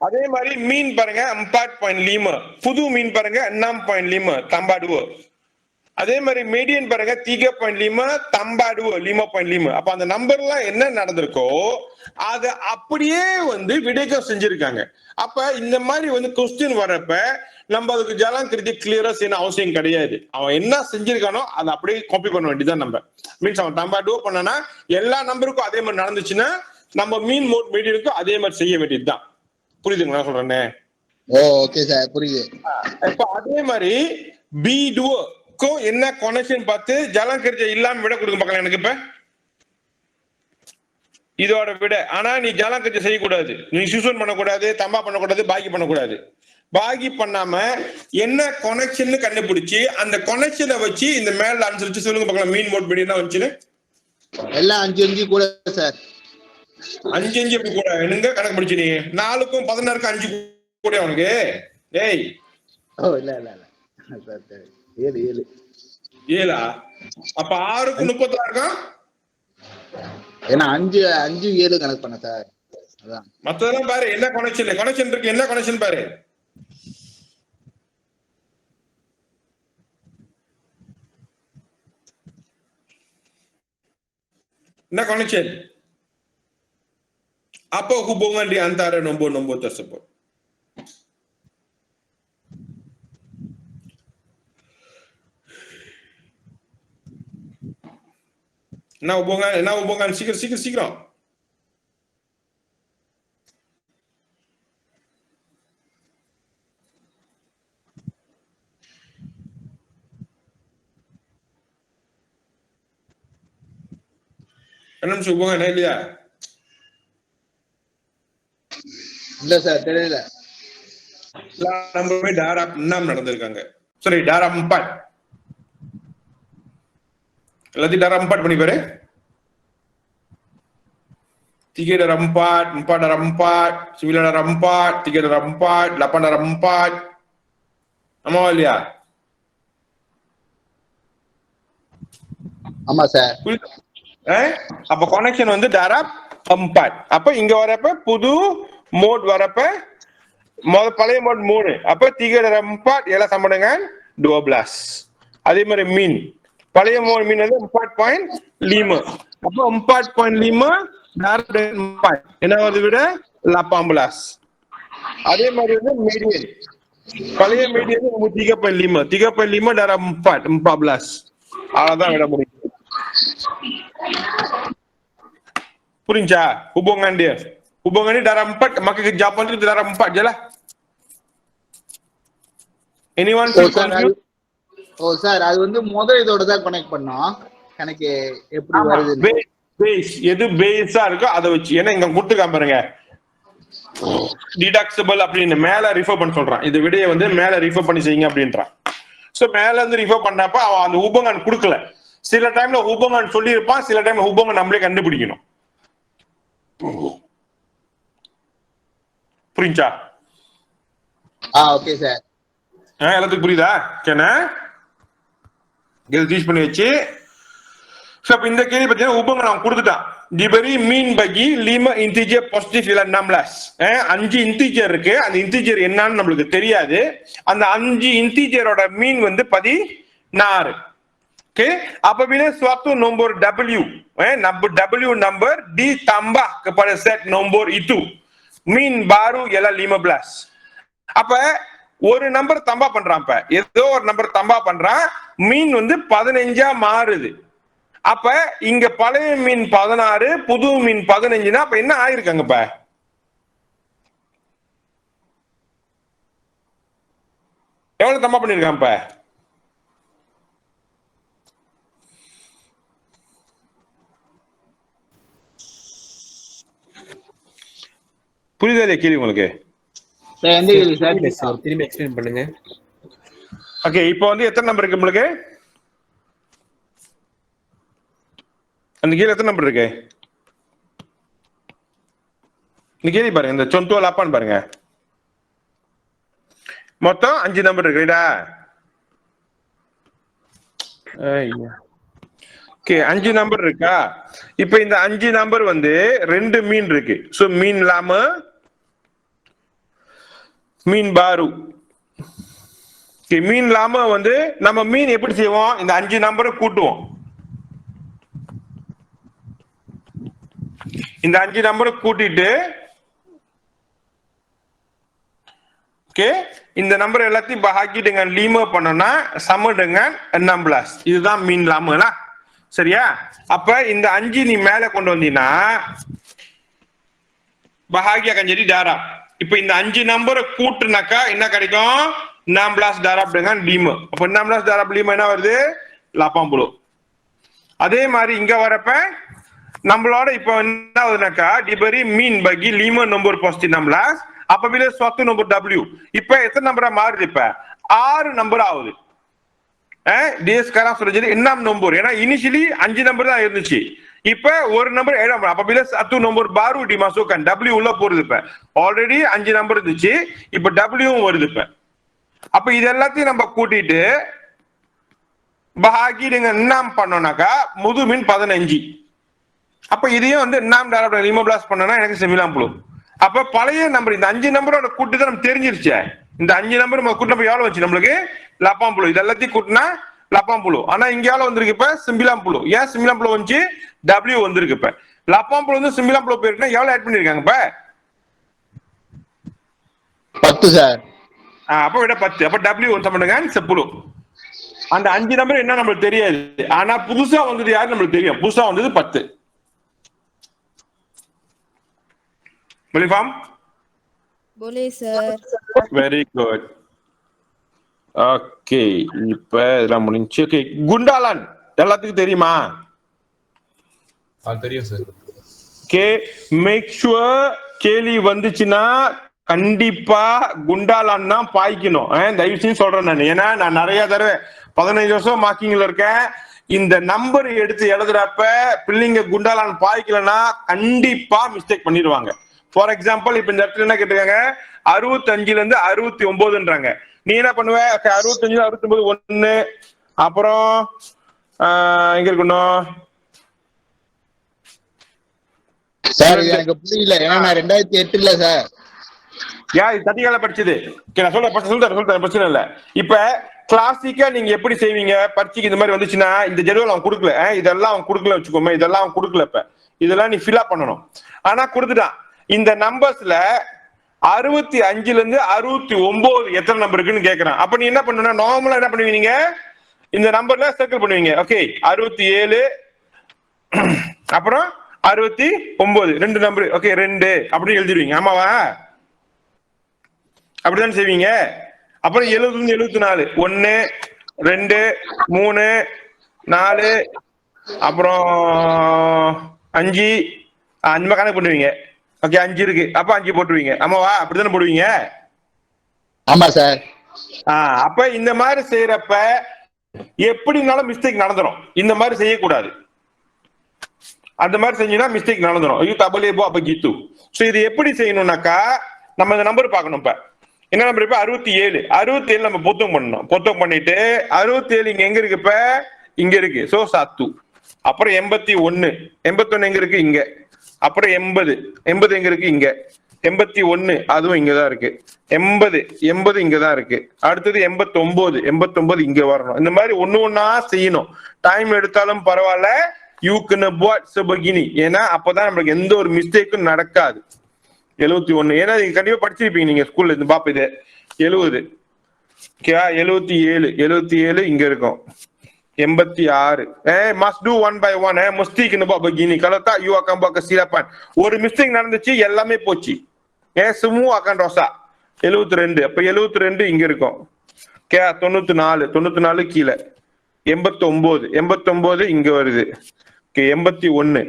அதே மாதிரி மீன் பாருங்க 4.5, புது மீன் பாருங்க 6.5 தம்பாடு. அதே மாதிரி மீடியன் பாருங்க 3.5 தம்பாடு 5.5. அப்ப அந்த நம்பர்லாம் என்ன நடந்திருக்கோ அது அப்படியே வந்து விடைக்க செஞ்சிருக்காங்க. அப்ப இந்த மாதிரி வந்து கொஸ்டின் வர்றப்ப நம்ம அதுக்கு ஜாலாங்கிருதி கிளியரா செய்யணும் அவசியம் கிடையாது. அவன் என்ன செஞ்சிருக்கானோ அதை அப்படியே காப்பி பண்ண வேண்டியதுதான். நம்ம மீன்ஸ் அவன் தம்பாடு பண்ணனா எல்லா நம்பருக்கும் அதே மாதிரி நடந்துச்சுன்னா நம்ம மீன் மோட் மீடியனுக்கும் அதே மாதிரி செய்ய வேண்டியதுதான். புரியுதுங்களா சொல்றேன்னு? ஓகே சார், புரியுது. இப்ப அதே மாதிரி பி டுவோக்கும் என்ன கனெக்ஷன் பார்த்து ஜாலாங்கிருதி இல்லாம விட கொடுக்க பார்க்கலாம் எனக்கு. இப்ப இதோட விட ஆனா நீ ஜாலாங்கிருதி செய்யக்கூடாது, நீ சூசன் பண்ணக்கூடாது, தம்பா பண்ணக்கூடாது, பாக்கி பண்ணக்கூடாது. பாகி பண்ணாம என்ன கனெக்ஷன் கண்டுபிடிச்சு அந்த கனெக்ஷனை வச்சு இந்த மேல அனுசரிச்சு சொல்லுங்க பார்க்கலாம். மீன் மோட் மீடியம் வந்துச்சுன்னு எல்லாம் 5 கூட சார். 5 எப்படி கூட என்னங்க கணக்கு படிச்சு நீ 4க்கும் 16க்கும் 5 கூட அவனுக்கு? ஏய் ஓ இல்ல இல்ல இல்ல 7 7 அப்ப 6க்கும் 36க்கும் ஏன்னா 5 7 கணக்கு பண்ண சார். அதான் மத்ததெல்லாம் பாரு என்ன கனெக்ஷன் இருக்கு, என்ன கனெக்ஷன் பாரு. என்ன connection? Apa hubungan di antara nombor-nombor tersebut? என்ன hubungan சீக்கிரம். என்ன hubungan இல்லையா? இல்ல சார், தெரியல. நம்பருமே டாராப் 6 நடந்திருக்காங்க. சரி டாராப் 4. எல்லாத்தையும் டாராப் 4 பண்ணி பாரு. 3 டாராப் 4, 4 டாராப் 4, 9 டாராப் 4, 3 டாராப் 4, 8 டாராப் 4. ஆமா இல்லையா? ஆமா சார். அப்ப கனெக்ஷன் வந்து டாராப் 4. அப்ப இங்க வரப்ப புது மோட் வரப்ப பழைய மோட் 3. அப்ப 3 டாராப் 4 எல்லாம் சம்படுங்க 12. அதே மாதிரி மீன் பழைய மோட் மீன் வந்து 4.5. அப்ப 4.5 டாராப் 4 என்ன வருது விட 18. அதே மாதிரி வந்து மீடியன் பழைய மீடியன் 3.5 3.5 டாராப் 4 14. அவ்வளவுதான் விட முடியும். Purinca, hubungan dia. Hubungan ini darah 4, maka jawapan itu darah 4 je lah. Anyone feel confused? ஓ சார், அது வந்து முதல் இதோட தான் கனெக்ட் பண்ணோம். எனக்கு எப்படி வருது? பேஸ் எது பேஸா இருக்கோ அதை வச்சு. ஏன்னா இங்க கொடுத்துருக்கான் பாருங்க டிடக்டபிள் அப்படின்னு மேல ரிஃபர் பண்ண சொல்றான். இந்த விடையை வந்து மேல ரிஃபர் பண்ணி செய்யுங்க அப்படின்றான். சோ மேல இருந்து ரிஃபர் பண்ணப்ப அவன் அந்த உபங்கன் கொடுக்கல. சில டைம்ல உபங்கன் சொல்லி இருப்பான், சில டைம்ல உபங்கன் நம்மளே கண்டுபிடிக்கணும். புரிஞ்சா? Okay sir. எல்லாத்துக்கும் புரியுதா? கேனா டீச் பண்ணி வச்சு இந்த கேள்வி பார்த்தீங்கன்னா உபங்கன் அவன் கொடுத்துட்டான். diberi min bagi 5 integer positif ila 16. 5 integer இருக்கு. அந்த இன்டிஜர் என்னன்னு நம்மளுக்கு தெரியாது. அந்த 5 இன்டிஜரோட மீன் வந்து 16. Oke, apabila suatu nombor W, W number ditambah kepada set nombor itu, min baru ialah 15. அப்ப ஒரு நம்பர் தம்பா பண்றான். இப்ப ஏதோ ஒரு நம்பர் தம்பா பண்றான், மீன் வந்து 15 மாறுது. அப்ப இங்க பழைய மீன் 16, புது மீன் 15. அப்ப என்ன ஆயிருக்காங்க? இப்ப எவ்வளவு தம்பா பண்ணிருக்கான்? இப்ப புரியுதா இல்லையா கேள்வி உங்களுக்கு? திரும்பி எக்ஸ்பிளைன் பண்ணுங்க. ஓகே, இப்போ வந்து எத்தனை நம்பர் இருக்கு உங்களுக்கு? அந்த கீழே எத்தனை நம்பர் இருக்கு? நீங்க கேள்வி பாருங்க, இந்த சொந்தோ லாப்பான்னு பாருங்க. மொத்தம் 5 நம்பர் இருக்குடா. ஓகே, 5 நம்பர் இருக்கா? இப்ப இந்த 5 நம்பர் வந்து 2 மீன் இருக்கு. சோ மீன் லாம மீன் பாரு. மீன் லாம வந்து நம்ம மீன் எப்படி செய்வோம்? இந்த 5 நம்பரை கூட்டுவோம். இந்த 5 நம்பரை கூட்டிட்டு ஓகே, இந்த நம்பர் எல்லாத்தையும் பாக்கி dengan 5 பண்ணோம்னா sama dengan 16. இதுதான் மீன் லாமனா, சரியா? அப்ப இந்த 5 நீ மேல கொண்டு வந்தீங்கன்னா bahagi akan jadi darab. இப்ப இந்த 5 நம்பரை கூட்டுனாக்கா என்ன கிடைக்கும்? 16 darab dengan 5. அப்ப 16 darab 5 என்ன வருது? 80. அதே மாதிரி இங்க வரப்ப நம்மளோட இப்ப என்ன ஆகுதுனாக்கா diberi min bagi 5 nombor positif 16 apabila suatu nombor W. இப்ப எத்தனை நம்பரா மாறுது? இப்ப 6 நம்பர் ஆகுது. dia sekarang sudah jadi 6 nombor. ஏன்னா initially 5 நம்பர் தான் இருந்துச்சு. இப்ப ஒரு number 7 number. apabila satu nombor baru dimasukkan, W உள்ள போறது. இப்ப ஆல்ரெடி 5 நம்பர் இருந்துச்சு, இப்ப W வருது. இப்ப அப்ப இது எல்லாத்தையும் நம்ம கூட்டிட்டு bahagi dengan 6 பண்ணோம்னாக்கா முது மீன் 15. அப்ப இதையும் வந்து 6 darab 15 பண்ணோம்னா எனக்கு 90. அப்ப பழைய நம்பர் இந்த 5 நம்பரோட கூட்டு தான் நமக்கு தெரிஞ்சிருச்சு. இந்த 5 நம்பர் நம்ம கூட்டினப்ப எவ்வளவு வந்துச்சு? நம்மளுக்கு 80. இது எல்லாத்தையும் கூட்டினா 80. ஆனா இங்க எவ்வளவு வந்திருக்கு? இப்ப 90. ஏன் 90 வந்துச்சு? W வந்திருக்கு. இப்ப 80 வந்து 90 போயிருக்குன்னா எவ்வளவு ஆட் பண்ணிருக்காங்க? இப்ப 10 சார். அப்ப விட 10. அப்ப W வந்து பண்ணுங்க 10. அந்த 5 நம்பர் என்ன நம்மளுக்கு தெரியாது, ஆனா புதுசா வந்தது யாரு நம்மளுக்கு தெரியும். புதுசா வந்தது 10. boleh sir. Very good. Okay, இப்ப இதெல்லாம் முடிஞ்சு. ஓகே, குண்டாலன் எல்லாத்துக்கும் தெரியுமா? தெரியும் சார். ஓகே, மேக் ஷுவர் கேள்வி வந்துச்சுன்னா கண்டிப்பா குண்டாலான் தான் பாய்க்கணும். தயவு செஞ்சு சொல்றேன் நான். ஏன்னா நான் நிறைய தடவை 15 வருஷம் மார்க்கிங்ல இருக்கேன். இந்த நம்பர் எடுத்து எழுதுறப்ப பிள்ளைங்க குண்டாலான் பாய்க்கலன்னா கண்டிப்பா மிஸ்டேக் பண்ணிடுவாங்க. ஃபார் எக்ஸாம்பிள் இப்ப இந்த இடத்துல என்ன கேட்டிருக்காங்க? 65ல இருந்து 69ன்றாங்க. நீ என்ன பண்ணுவ? 65 69 1. அப்புறம் எங்க இருக்கணும் சார்? எனக்கு புரியல, ஏன்னா நான் 2008 சார். இது தட்டிகால படிச்சது. நான் சொல்றேன், பிரச்சனை இல்ல. இப்ப கிளாசிக்கா நீங்க எப்படி செய்வீங்க? பரீட்சைக்கு இந்த மாதிரி வந்துச்சுன்னா இந்த ஜெடுவல் அவன் கொடுக்கல, இதெல்லாம் அவன் கொடுக்கல வச்சுக்கோமே, இதெல்லாம் அவன் கொடுக்கல. இப்ப இதெல்லாம் நீ ஃபில் அப் பண்ணணும். ஆனா கொடுத்துட்டான். இந்த நம்பர்ஸ்ல 65ல இருந்து 69 எத்தனை நம்பர் இருக்குன்னு கேக்குறான். அப்ப நீ என்ன பண்ணணும்? நார்மலா என்ன பண்ணுவீங்க? இந்த நம்பர்ல சர்க்கிள் பண்ணுவீங்க. ஓகே, 67 அப்புறம் 69 2 நம்பர். ஓகே 2 அப்படின்னு எழுதிடுவீங்க. ஆமாவா? அப்படிதான் செய்வீங்க. அப்புறம் 70 74 1 2 3 4 அப்புறம் 5 அந்த மாதிரி கணக்கு பண்ணுவீங்க. ஓகே 5 இருக்கு, அப்ப 5 போட்டுருவீங்க. ஆமாவா? அப்படித்தானே போடுவீங்க? ஆமா சார். அப்ப இந்த மாதிரி செய்யறப்ப எப்படினாலும் மிஸ்டேக் நடந்துரும். இந்த மாதிரி செய்யக்கூடாது. அந்த மாதிரி செஞ்சீங்கன்னா மிஸ்டேக் நடந்துரும். ஐயோ தபலேபோ அப்ப கீத்து. சோ இது எப்படி செய்யணும்னாக்கா நம்ம இந்த நம்பர் பார்க்கணும். இப்ப என்ன நம்பர்? இப்ப 67 நம்ம பொத்தம் பண்ணணும். பொத்தம் பண்ணிட்டு 67 இங்க எங்க இருக்கு? இப்ப இங்க இருக்கு. சோ 7. அப்புறம் 81 எங்க இருக்கு? இங்க. அப்புறம் 80 எங்க இருக்கு? இங்க. 81 அதுவும் இங்கதான் இருக்கு. 80 இங்கதான் இருக்கு. அடுத்தது 89 இங்க வரணும். இந்த மாதிரி ஒண்ணா செய்யணும். டைம் எடுத்தாலும் பரவாயில்ல. You can put sebegini. ஏன்னா அப்பதான் நம்மளுக்கு எந்த ஒரு மிஸ்டேக்கும் நடக்காது. 71 ஏன்னா நீங்க கண்டிப்பா படிச்சிருப்பீங்க நீங்க ஸ்கூல்ல. இந்த பாப்ப இது 70. ஓகே 77 இங்க இருக்கும். 86. Must do one by one. Mesti kena buat begini. Kalau tak, you akan buat kesilapan. ஒரு மிஸ்டேக் நடந்துச்சு, எல்லாமே போச்சு. semua akan rosak. 72. அப்ப 72 இங்க இருக்கும். 94 கீழே. 89 இங்க வருது. 81.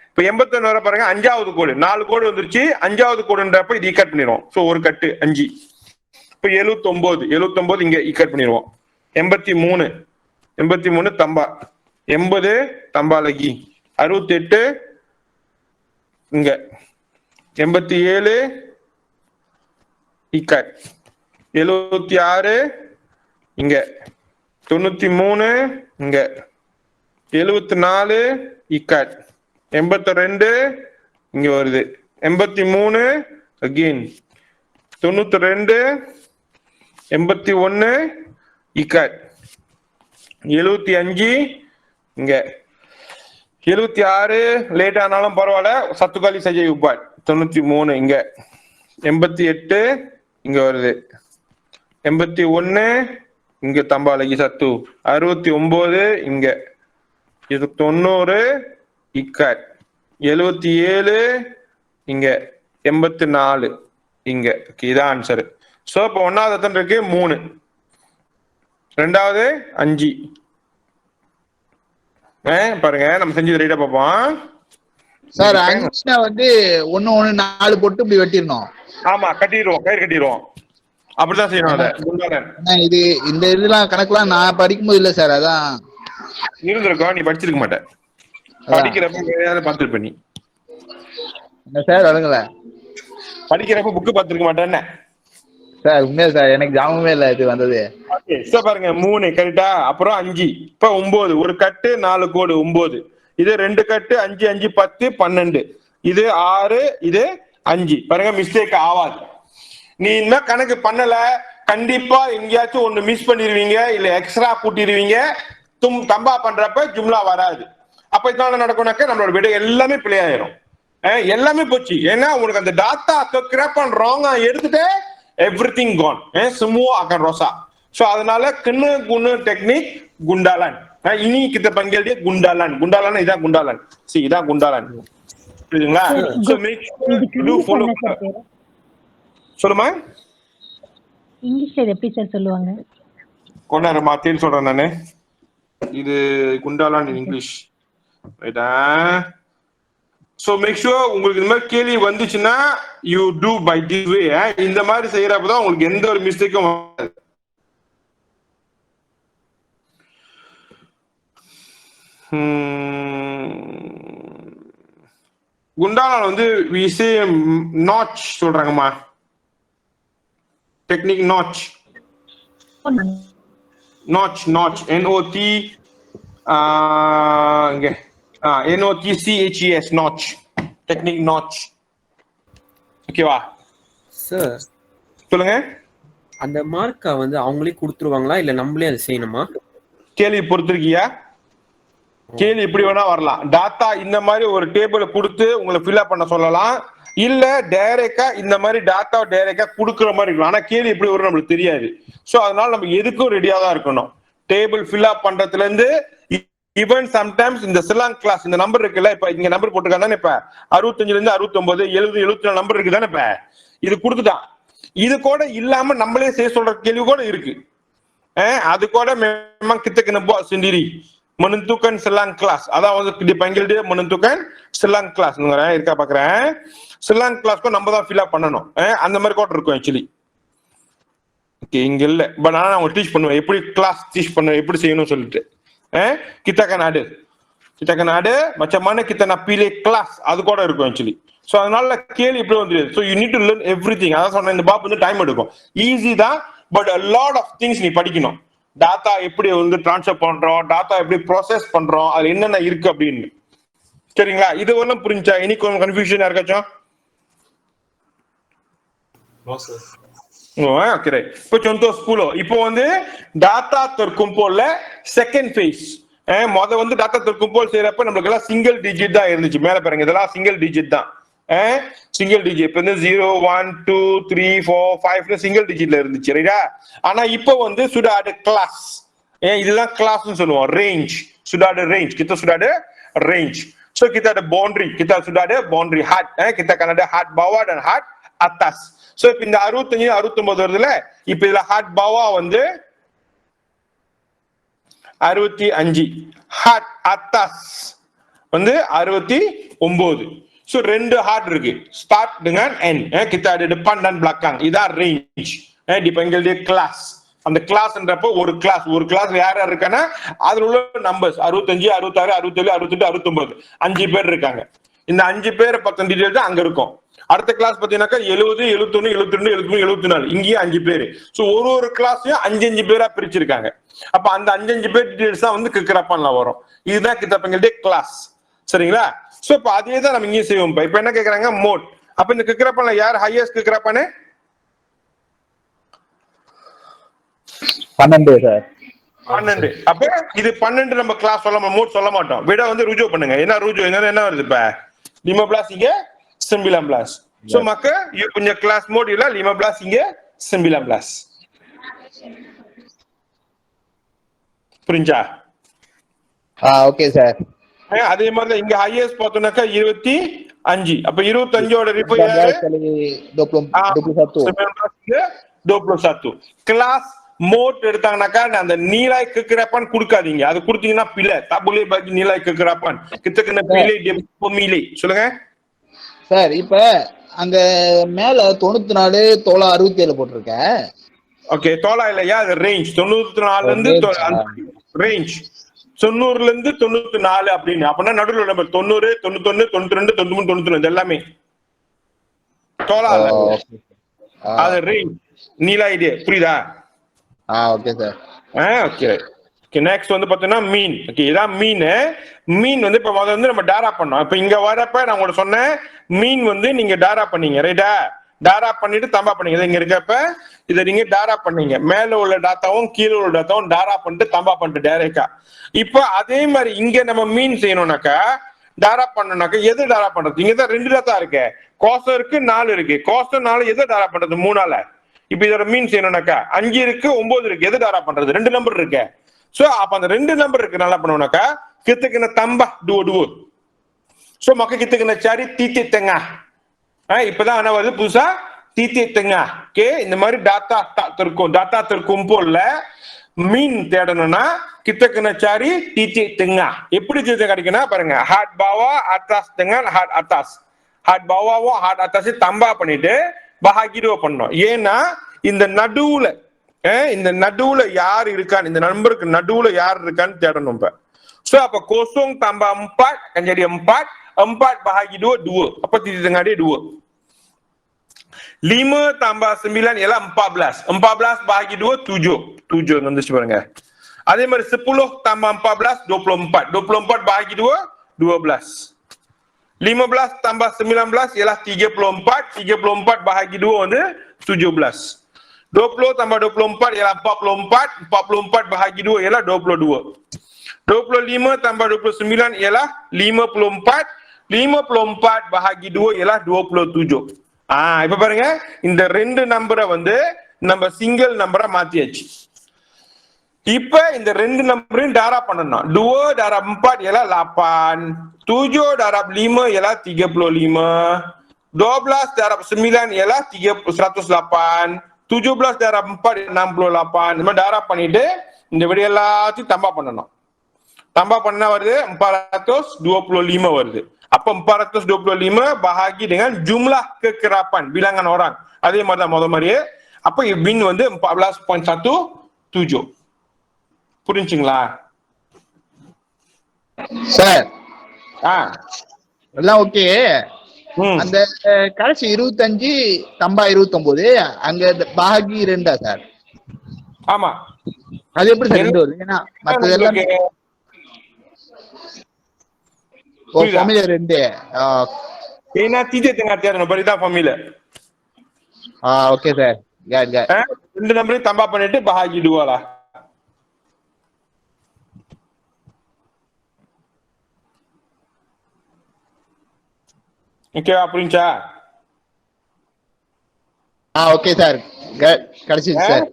இப்ப 81 வர பாருங்க. 5வது கோடு 4 கோடு வந்துருச்சு. 5வது கோடுன்றப்ப இது கட் பண்ணிடுவோம். சோ ஒரு கட்டு 5. இப்ப 79 இங்க கட் பண்ணிடுவோம். 83 தம்பா. 80 தம்பா லகி. 68 இங்க. 87 இக்கட். 76 இங்க. 93 இங்க. 74 இக்கட். 82 இங்க வருது. 83 அகெயின். 92 81 இக்கட். 75 இங்க. 76 லேட் ஆனாலும் பரவாயில்ல, சத்துக்காலி சஜய் உப்பாட். 93 இங்க. 88 இங்க வருது. 81 இங்க தம்பாலகி சத்து. 69 இங்க. இது 90 இக்கட். 77 இங்க. 84 இங்க. இதான் ஆன்சர். சோ இப்போ ஒன்னாவது எத்தனை இருக்கு? 3. ரெண்டாவது 5. பாருங்க நம்ம செஞ்சது ரைட்டா பார்ப்போம். சார் 5 வந்து 1 1 4 போட்டு இப்படி வெட்டிடணும். ஆமா, கட்டிடுவோம், கயிறு கட்டிடுவோம். அப்படிதான் செய்யணும். அதை இது இந்த இதெல்லாம் கணக்கெல்லாம் நான் படிக்கும்போது இல்ல சார், அதான் இருந்திருக்கோம். நீ படிச்சிருக்க மாட்டேன், படிக்கிறப்ப பார்த்துருப்ப. நீ என்ன சார் அதுங்கள படிக்கிறப்ப புக்கு பார்த்துருக்க மாட்டேன்னு சார். உண்மையா சார், எனக்கு ஜாமமே இல்ல இது வந்தது. பாருங்க 3 கரெக்டா. அப்புறம் 5 இப்ப 9. ஒரு கட்டு 4 கோடு 9. இது 2 கட்டு 5 5 10 12. இது 6, இது 5. பாருங்க மிஸ்டேக் ஆகாது. நீ இந்த கணக்கு பண்ணல, கண்டிப்பா எங்கேயாச்சும் ஒண்ணு மிஸ் பண்ணிருவீங்க, இல்ல எக்ஸ்ட்ரா கூட்டிடுவீங்க. தம்பா பண்றப்ப ஜும்லா வராது. அப்ப இதனால நடக்கும்னாக்க நம்மளோட விடை எல்லாமே பிழை ஆயிரும். எல்லாமே போச்சு. ஏன்னா உங்களுக்கு அந்த டாட்டா கிராப் அண்ட் ராங்கா எடுத்துட்டு everything gone. Semua akan rosak. So அதனால kena guna teknik gundalan. Ini kita panggil dia gundalan. Gundalan idah gundalan. Si idah gundalan. புரியுதுங்களா? So make sure you do follow. சொல்லுமா? இங்கிலீஷ்ல இது எப்படி சார் சொல்லுவாங்க? கொண்டாரு மாத்தேன்னு சொல்றேன் நானு. இது குண்டாலான் இன் இங்கிலீஷ். ரைட்டா? So make sure உங்களுக்கு இந்த மாதிரி கேள்வி வந்துச்சுன்னா you do by this way. இந்த மாதிரி செய்யறப்பதான் உங்களுக்கு எந்த ஒரு மிஸ்டேக்கும் வராது. குண்டாலான் வந்து we say notch சொல்றாங்கம்மா. Technique notch. notch NOT இங்க NOTCHES notch. Technique notch. ஓகேவா சார்? சொல்லுங்க. அந்த மார்க்கை வந்து அவங்களே கொடுத்துருவாங்களா இல்ல நம்மளே அதை செய்யணுமா? கேள்வி பொறுத்திருக்கியா? கேள்வி எப்படி வேணா வரலாம். டாட்டா இந்த மாதிரி ஒரு டேபிள கொடுத்து உங்களை ஃபில் பண்ண சொல்லலாம், இல்ல டைரக்டா இந்த மாதிரி டாட்டா டைரக்டா கொடுக்குற மாதிரி இருக்கலாம். ஆனா கேள்வி எப்படி வரும் நம்மளுக்கு தெரியாது. சோ அதனால நம்ம எதுக்கும் ரெடியா தான் இருக்கணும். டேபிள் ஃபில் அப் பண்றதுல இருந்து ஈவன் சம்டைம்ஸ் இந்த சிலாங் கிளாஸ் இந்த நம்பர் இருக்குல்ல, இப்ப இங்க நம்பர் போட்டுருக்காங்க தானே, இப்ப 65 இருந்து 69 70 74 நம்பர் இருக்கு தானே, இப்ப இது கொடுத்துட்டான். இது கூட இல்லாம நம்மளே செய்ய சொல்ற கேள்வி கூட இருக்கு. அது கூட memang kita kena buat sendiri, menentukan selang kelas. அதாவது dipanggil dia menentukan selang kelas. இருக்கா பாக்குறேன். selang kelas கூட நம்ம தான் ஃபில் அப் பண்ணணும். அந்த மாதிரி கூட இருக்கும் ஆக்சுவலி. ஓகே, இங்க இல்ல, பட் நான் அவங்க டீச் பண்ணுவேன் எப்படி கிளாஸ் டீச் பண்ணுவேன், எப்படி செய்யணும்னு சொல்லிட்டு. kita akan ada macam mana kita nak pilih kelas, அது கூட இருக்கும் ஆக்சுவலி. சோ அதனால கேள்வி இப்படி வந்துருது. So you need to learn everything. அதான் சொன்னேன், இந்த பாப் வந்து டைம் எடுக்கும். ஈஸி தான், but a lot of things நீ படிக்கணும். டாட்டா எப்படி வந்து ட்ரான்ஸ்ஃபர் பண்றோம், டாட்டா எப்படி ப்ராசஸ் பண்றோம், அது என்னென்ன இருக்கு அப்படின்னு. சரிங்களா? இது ஒன்றும் புரிஞ்சா? இனி கொஞ்சம் கன்ஃபியூஷன் யாருக்காச்சும்? Oke, இப்போ contoh 10. இப்போ வந்து டாட்டா terkumpulல செகண்ட் ஃபேஸ். முத வந்து டாட்டா terkumpul செய்யறப்ப நம்மளுக்கு எல்லாம் சிங்கிள் டிஜிட் தான் இருந்துச்சு. மேல பாருங்க, இதெல்லாம் சிங்கிள் டிஜிட் தான். Single digit. இப்போ வந்து 0 1 2 3 4 5 சிங்கிள் டிஜிட்ல இருந்துச்சு, ரைட்டா? ஆனா இப்போ வந்து sudah ada kelas. இதுதான் கிளாஸ்னு சொல்லுவோம். Range, sudah ada range. Kita sudah ada range. So kita ada boundary. Kita sudah ada boundary had. Kita akan ada had bawah dan had atas. So இப்ப இந்த 65 69 வருதுல, இப்ப இதுல ஹாட் பாவா வந்து 65, ஹாட் அத்தாஸ் வந்து 69. So ரெண்டு ஹாட் இருக்கு, start dengan end. Kita ada depan dan belakang. இதான் ரேஞ்ச். dipanggil dia kelas. அந்த கிளாஸ்ன்றப்போ ஒரு கிளாஸ் யார் யார் இருக்கானா அதுல உள்ள நம்பர்ஸ் 65 66 67 68 69 5 பேர் இருக்காங்க. இந்த 5 பேரை பத்தின டீடைல் தான் அங்க இருக்கும். அடுத்த கிளாஸ் பாத்தீங்கன்னாக்கா 70, 71, 72, 73, 74 இங்கேயும் 5 பேரு. சோ ஒரு கிளாஸையும் 5 பேரா பிரிச்சிருக்காங்க. அப்ப அந்த 5 பேர் டீடைல்ஸ் தான் வந்து கிக்கரப்பான்ல வரும். இதுதான் கித்தப்பங்களுடைய கிளாஸ். சரிங்களா? சோ இப்ப அதே தான் நம்ம இங்கேயும் செய்வோம். இப்ப என்ன கேக்குறாங்க? மோட். அப்ப இந்த கிக்கரப்பான்ல யார் ஹையஸ்ட் கிக்கரப்பானு? 12 சார். 12. அப்ப இது 12 நம்ம கிளாஸ் மோட் சொல்ல மாட்டோம். விட வந்து ருஜு பண்ணுங்க. என்ன ருஜு என்ன வருது இப்ப? லிமோபிளாஸ்ட் இங்க சிம்பிளாம்பிளாஸ்ட். So maka you punya kelas mode ialah 15 hingga 19. Purinca? Okay sir. அதே மாதிரி இங்க ஹையஸ்ட் பார்த்தோம்னாக்கா 25. அப்ப 25ஓட ரிப்பு யாரு? 21. கிளாஸ் மோட் எடுத்தாங்கனாக்கா அந்த நீலாய் கெக்கராப்பான் கொடுக்காதீங்க. அது கொடுத்தீங்கன்னா பிழை. தபுலே பாக்கி நீலாய் கெக்கராப்பான் கிட்ட கன பிழை டெப்போமிலே. சொல்லுங்க சார். இப்ப அங்க மேல 94 தோலா 67 போட்டிருக்கேன். ஓகே, தோலா இல்லையா? அது ரேஞ்ச் 94ல இருந்து ரேஞ்ச் 90ல இருந்து 94 அப்படின்னு. அப்படின்னா நடுவில் நம்பர் 90, 91, 92, 93, 94 எல்லாமே தோலா. அது ரேஞ்ச் நீலா ஐடியா. புரியுதா? Okay sir. ஓகே. நெக்ஸ்ட் வந்து பாத்தீங்கன்னா மீன். ஓகே, இதான் மீன். மீன் வந்து இப்ப வந்து நம்ம டாரா பண்ணோம். இப்ப இங்க வரப்ப நான் உங்களுக்கு சொன்னேன் மீன் வந்து நீங்க டாரா பண்ணீங்க, ரைட்டா? டாரா பண்ணிட்டு தம்பா பண்ணீங்க. இங்க இருக்கப்ப இதை நீங்க டாரா பண்ணீங்க. மேல உள்ள டாத்தாவும் கீழே உள்ள டாத்தாவும் டாரா பண்ணிட்டு தம்பா பண்ணிட்டு டைரக்டா. இப்ப அதே மாதிரி இங்க நம்ம மீன் செய்யணும்னாக்கா டாரா பண்ணணும்னாக்கா எது டாரா பண்றது? இங்கதான் 2 டாத்தா இருக்கு. கோசம் இருக்கு, 4 இருக்கு. கோசம் 4 எது டாரா பண்றது? 3ஆல. இப்ப இதோட மீன் செய்யணும்னாக்கா 5 இருக்கு, 9 இருக்கு. எது டாரா பண்றது? 2 நம்பர் இருக்கு. சோ அப்ப அந்த 2 நம்பர் இருக்கு நல்லா பண்ணுவோம்னாக்கா kita kena tambah dua-dua. So maka kita kena cari titik tengah. இப்பதான் என்ன வருது புதுசா? titik tengah. ஓகே, இந்த மாதிரி data terkumpulல மீன் தேடணும்னா kita kena cari titik tengah. எப்படி titik கிடைக்கும்னா பாருங்க, hard bawah atas dengan hard atas. hard bawah hard atas tambah பண்ணிட்டு bahagi 2 பண்ணணும். ஏன்னா இந்த நடுவுல யார் இருக்கான்னு, இந்த நம்பருக்கு நடுவுல யார் இருக்கான்னு தேடணும். இப்ப so apa 0 tambah 4 akan jadi 4. 4 bahagi 2, 2. Apa titik tengah dia 2. 5 tambah 9 ialah 14. 14 bahagi 2, 7. 7 nanti பாருங்க. அதே மாதிரி 10 tambah 14, 24. 24 bahagi 2, 12. 15 tambah 19 ialah 34. 34 bahagi 2 வந்து 17. 20 tambah 24 ialah 44. 44 bahagi 2 ialah 22. 25 tambah 29 ialah 54. 54 bahagi 2 ialah 27. இப்ப பாருங்க, இந்த 2 நம்பரை வந்து நம்ம சிங்கிள் நம்பரா மாத்தியாச்சு. இப்ப இந்த 2 நம்பரையும் டாரா பண்ணணும். 2 darab 4 ialah 8. 7 darab 5 ialah 35. 12 darab 9 ialah 108. 17 darab 4 68. நம்ம டாரா பண்ணிட்டு இந்த விட எல்லாத்தையும் தம்பா பண்ணணும். tambah பண்ணா வருது 425 வருது. அப்ப 425 bahagi dengan jumlah kekerapan bilangan orang. அதே மாதிரி தான் முத மாதிரியே. அப்ப வின் வந்து 14.17. புரிஞ்சுங்களா சார்? எல்லாம் ஓகே. அந்த கடைசி 25 தம்பா 29 அங்க பாகி 2 சார்? ஆமா. அது எப்படி சார் 2 வருது? ஏன்னா மத்ததெல்லாம் family 2. ஏன்னா titik tengah தேடணும். Farida family. Okay sir. got 2 நம்பரையும் தம்பா பண்ணிட்டு bahagi 2 lah. ஓகேவா? புரிஞ்சா? Okay sir. கடைசிச்சு சார்.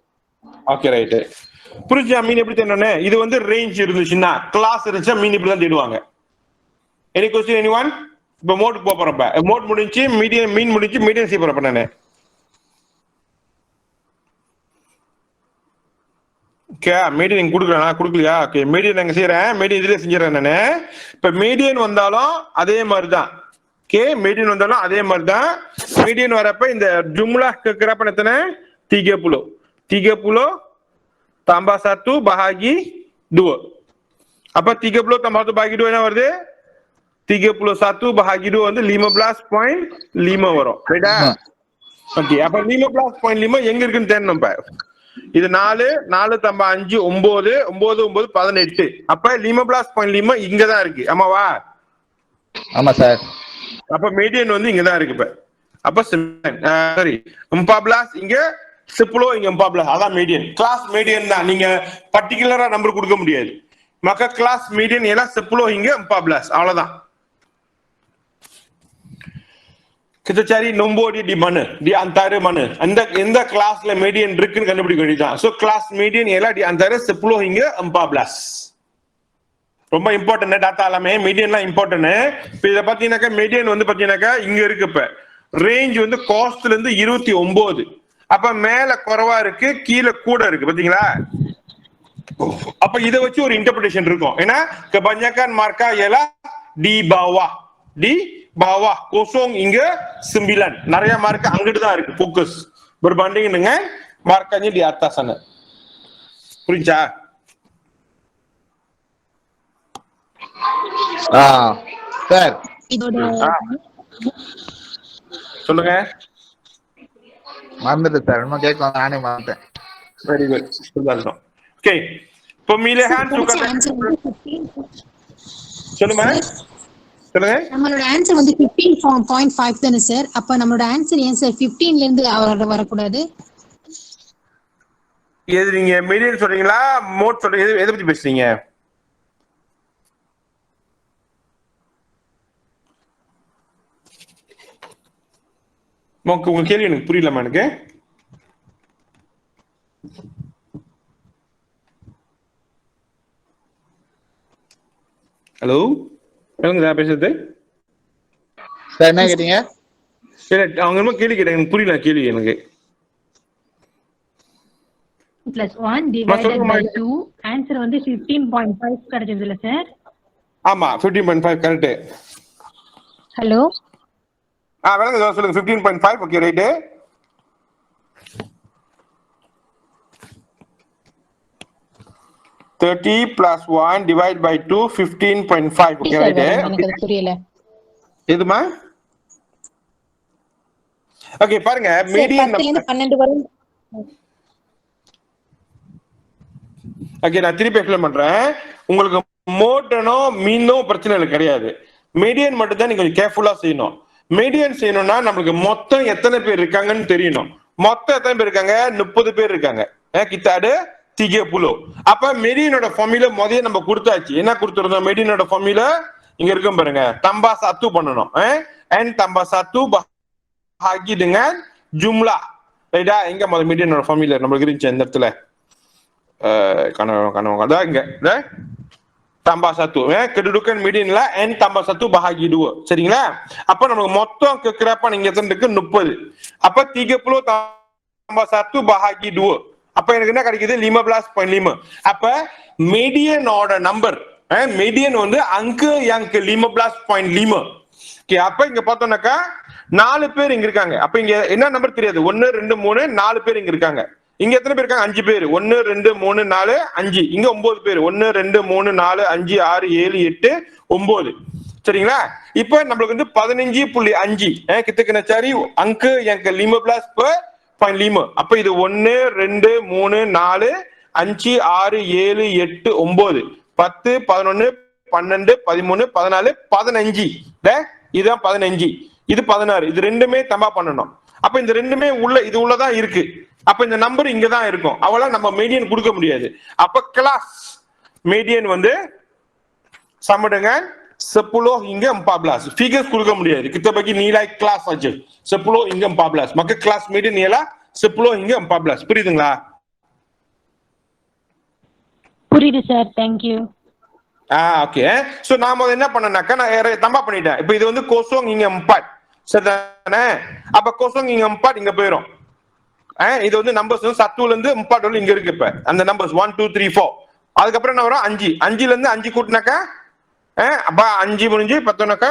Okay right. புரிஞ்சா? மீன் எப்படி தேடணும்னு? இது வந்து ரேஞ்ச் இருந்துச்சுன்னா, கிளாஸ் இருந்துச்சா மீன் இப்படி தான் தேடுவாங்க. Any question anyone? இப்ப மோட் போறப்ப மோட் முடிஞ்சு மீடியம் மீன் முடிஞ்சு மீடியம் சி போறப்ப நானு ஓகே மீடியம் நீங்க குடுக்கறேனா குடுக்கலையா? ஓகே மீடியம் நாங்க செய்யறேன். மீடியம் இதுல செஞ்சிரேன் நானு. இப்ப மீடியன் வந்தாலும் அதே மாதிரி தான். ஓகே மீடியன் வந்தாலும் அதே மாதிரி தான். மீடியன் வரப்ப இந்த ஜும்லா கேக்குறப்ப எத்தனை? 30. 30 tambah 1 bahagi 2. அப்ப 30 tambah 1 bahagi 2 என்ன வருது? 31 bahagi 2 வந்து 15.5 வரும் ரைட்டா? ஓகே, அப்ப 15.5 எங்க இருக்குன்னு தெரியணும். இப்ப இது 4 4 தம்பா 5 9 9 9 18. அப்ப 15.5 இங்கதான் இருக்கு, ஆமாவா? ஆமா சார். அப்ப மீடியன் வந்து இங்கதான் இருக்கு. இப்ப அப்ப சரி 14 இங்க 10 இங்க 14, அதான் மீடியன். கிளாஸ் மீடியன் தான், நீங்க பர்டிகுலரா நம்பர் கொடுக்க முடியாது. maka kelas median ialah 10 hingga 14, aவ்வளவுதான். Kita cari nombor dia di mana, di antara mana, எந்த கிளாஸ்ல மீடியன் இருக்குன்னு கண்டுபிடிக்க வேண்டியதுதான். So class median ialah di antara 10 hingga 14. ரொம்ப இம்பார்ட்டன்ட் டாட்டா எல்லாமே, மீடியன்லாம் இம்பார்ட்டன்ட். இப்போ இத பாத்தீங்கன்னாக்கா மீடியன் வந்து பாத்தீங்கன்னாக்கா இங்க இருக்கு. இப்ப ரேஞ்ச் வந்து காஸ்ட்ல இருந்து 29, அப்ப மேல குறைவா இருக்கு, கீழே கூட இருக்கு, பாத்தீங்களா? அப்ப இத வச்சு ஒரு இன்டர்பிரேஷன் இருக்கும். ஏன்னா kebanyakan marka ialah di bawah kosong hingga 9. நிறைய மார்க் அங்கிட்டு தான் இருக்கு focus, berbanding dengan markanya di atas sana. புரிஞ்சா? சார் சொல்லுங்க. மறந்துட்டேன் சார், இன்னும் கேட்கலாம், நானே மறந்துட்டேன். வெரி குட், சொல்லலாம். ஓகே, pemilihan suka சொல்லுங்க சொல்லுங்க. நம்மளோட ஆன்சர் வந்து 15.5 தானே சார்? அப்ப நம்மளோட ஆன்சர் ஏன் சார் 15ல இருந்து வரக்கூடாது? எது நீங்க மீடியன் சொல்றீங்களா மோட் சொல்றீங்க, எதை பத்தி பேசுறீங்க? உங்க கேள்வி எனக்கு புரியலமா எனக்கு. ஹலோ, எங்க பேசுறது சார்? என்ன கேட்டீங்க? அவங்க என்ன கேள்வி கேட்டாங்க, எனக்கு புரியல கேள்வி எனக்கு. +1 divided by 2 ஆன்சர் வந்து 15.5 கிடைச்சதுல சார்? ஆமா 15.5 கரெக்ட். ஹலோ, வேணா சொல்லுங்க. 15.5 okay right. $30 + 1 divided by 2 15.5 okay right. எனக்கு அது புரியல. எதுமா? ஓகே பாருங்க, மீடியன் 10ல இருந்து 12 வரும். ஓகே, நான் திருப்பி எக்ஸ்பிளைன் பண்றேன். உங்களுக்கு மோட்டனோ மீனோ பிரச்சனை இல்லை, கிடையாது. மீடியன் மட்டும் தான் நீங்க கொஞ்சம் கேர்ஃபுல்லா செய்யணும். மீடியன் செய்யணும்னா நம்மளுக்கு மொத்தம் எத்தனை பேர் இருக்காங்கன்னு தெரியணும். மொத்தம் எத்தனை பேர் இருக்காங்க? 30 பேர் இருக்காங்க. கிட்டாடு 30. அப்ப மீடியனோட ஃபார்முலா முதல்ல நம்ம கொடுத்தாச்சு. என்ன கொடுத்துருந்தோம்? மீடியனோட ஃபார்முலா இங்க இருக்கும் பாருங்க, tambah 1 பண்ணணும். n tambah 1 bahagi dengan jumlah. ரைட்டா? எங்க முதல்ல மீடியனோட ஃபார்முலா நம்மளுக்கு இருந்துச்சு இந்த இடத்துல. அதான் இங்க tambah 1. kedudukan medianlah n tambah 1 bahagi 2. சரிங்களா? அப்ப நமக்கு மொத்தம் கேக்குறப்ப நீங்க எத்தனை இருக்கு? 30. அப்ப 30 tambah 1 bahagi 2. அப்ப எனக்கு என்ன கிடைக்குது? 15.5. அப்ப மீடியனோட நம்பர், மீடியன் வந்து அங்கு yang ke 15.5. ஓகே, அப்ப இங்க பார்த்தோம்னாக்கா 4 பேர் இங்க இருக்காங்க. அப்ப இங்க என்ன நம்பர் தெரியாது. 1 2 3 4 பேர் இங்க இருக்காங்க. இங்க எத்தனை பேர் இருக்காங்க? 5 பேர். 1 2 3 4 5. இங்க 9 பேர். 1 2 3 4 5 6 7 8 9. சரிங்களா? இப்ப நம்மளுக்கு வந்து 15.5 kita kena cari angka yang ke 15.5. அப்ப இது 1 2 3 4 5 6 7 8 9 10 11 12 13 14 15. இதுதான் 15, இது 16. இது ரெண்டுமே தம்பா பண்ணணும். அப்ப இந்த ரெண்டுமே இது உள்ளதான் இருக்கு. அப்ப இந்த நம்பர் இங்க தான் இருக்கும். அவள நம்ம மீடியன் கொடுக்க முடியாது. அப்ப கிளாஸ் மீடியன் வந்து sama dengan 10 hingga 14. Figures கொடுக்க முடியாது. kita bagi nilai kelas saja 10 hingga 14. maka kelas median ialah 10 hingga 14. புரியுதுங்களா? புரியுது sir, thank you. Okay. So நாம என்ன பண்ணனாக்கா நான் தம்பா பண்ணிட்டேன். இப்போ இது வந்து kosong hingga 4. சரிதானே? அப்ப kosong hingga 4 இங்க போயிடும். இது வந்து நம்பர்ஸ் 1 ல இருந்து 4 வரை இங்க இருக்கு. இப்ப அந்த நம்பர்ஸ் 1 2 3 4. அதுக்கப்புறம் என்ன வரும்? 5. 5ல இருந்து 5 கூட்டினாக்கா அப்ப 5 முடிஞ்சு 10னாக்கா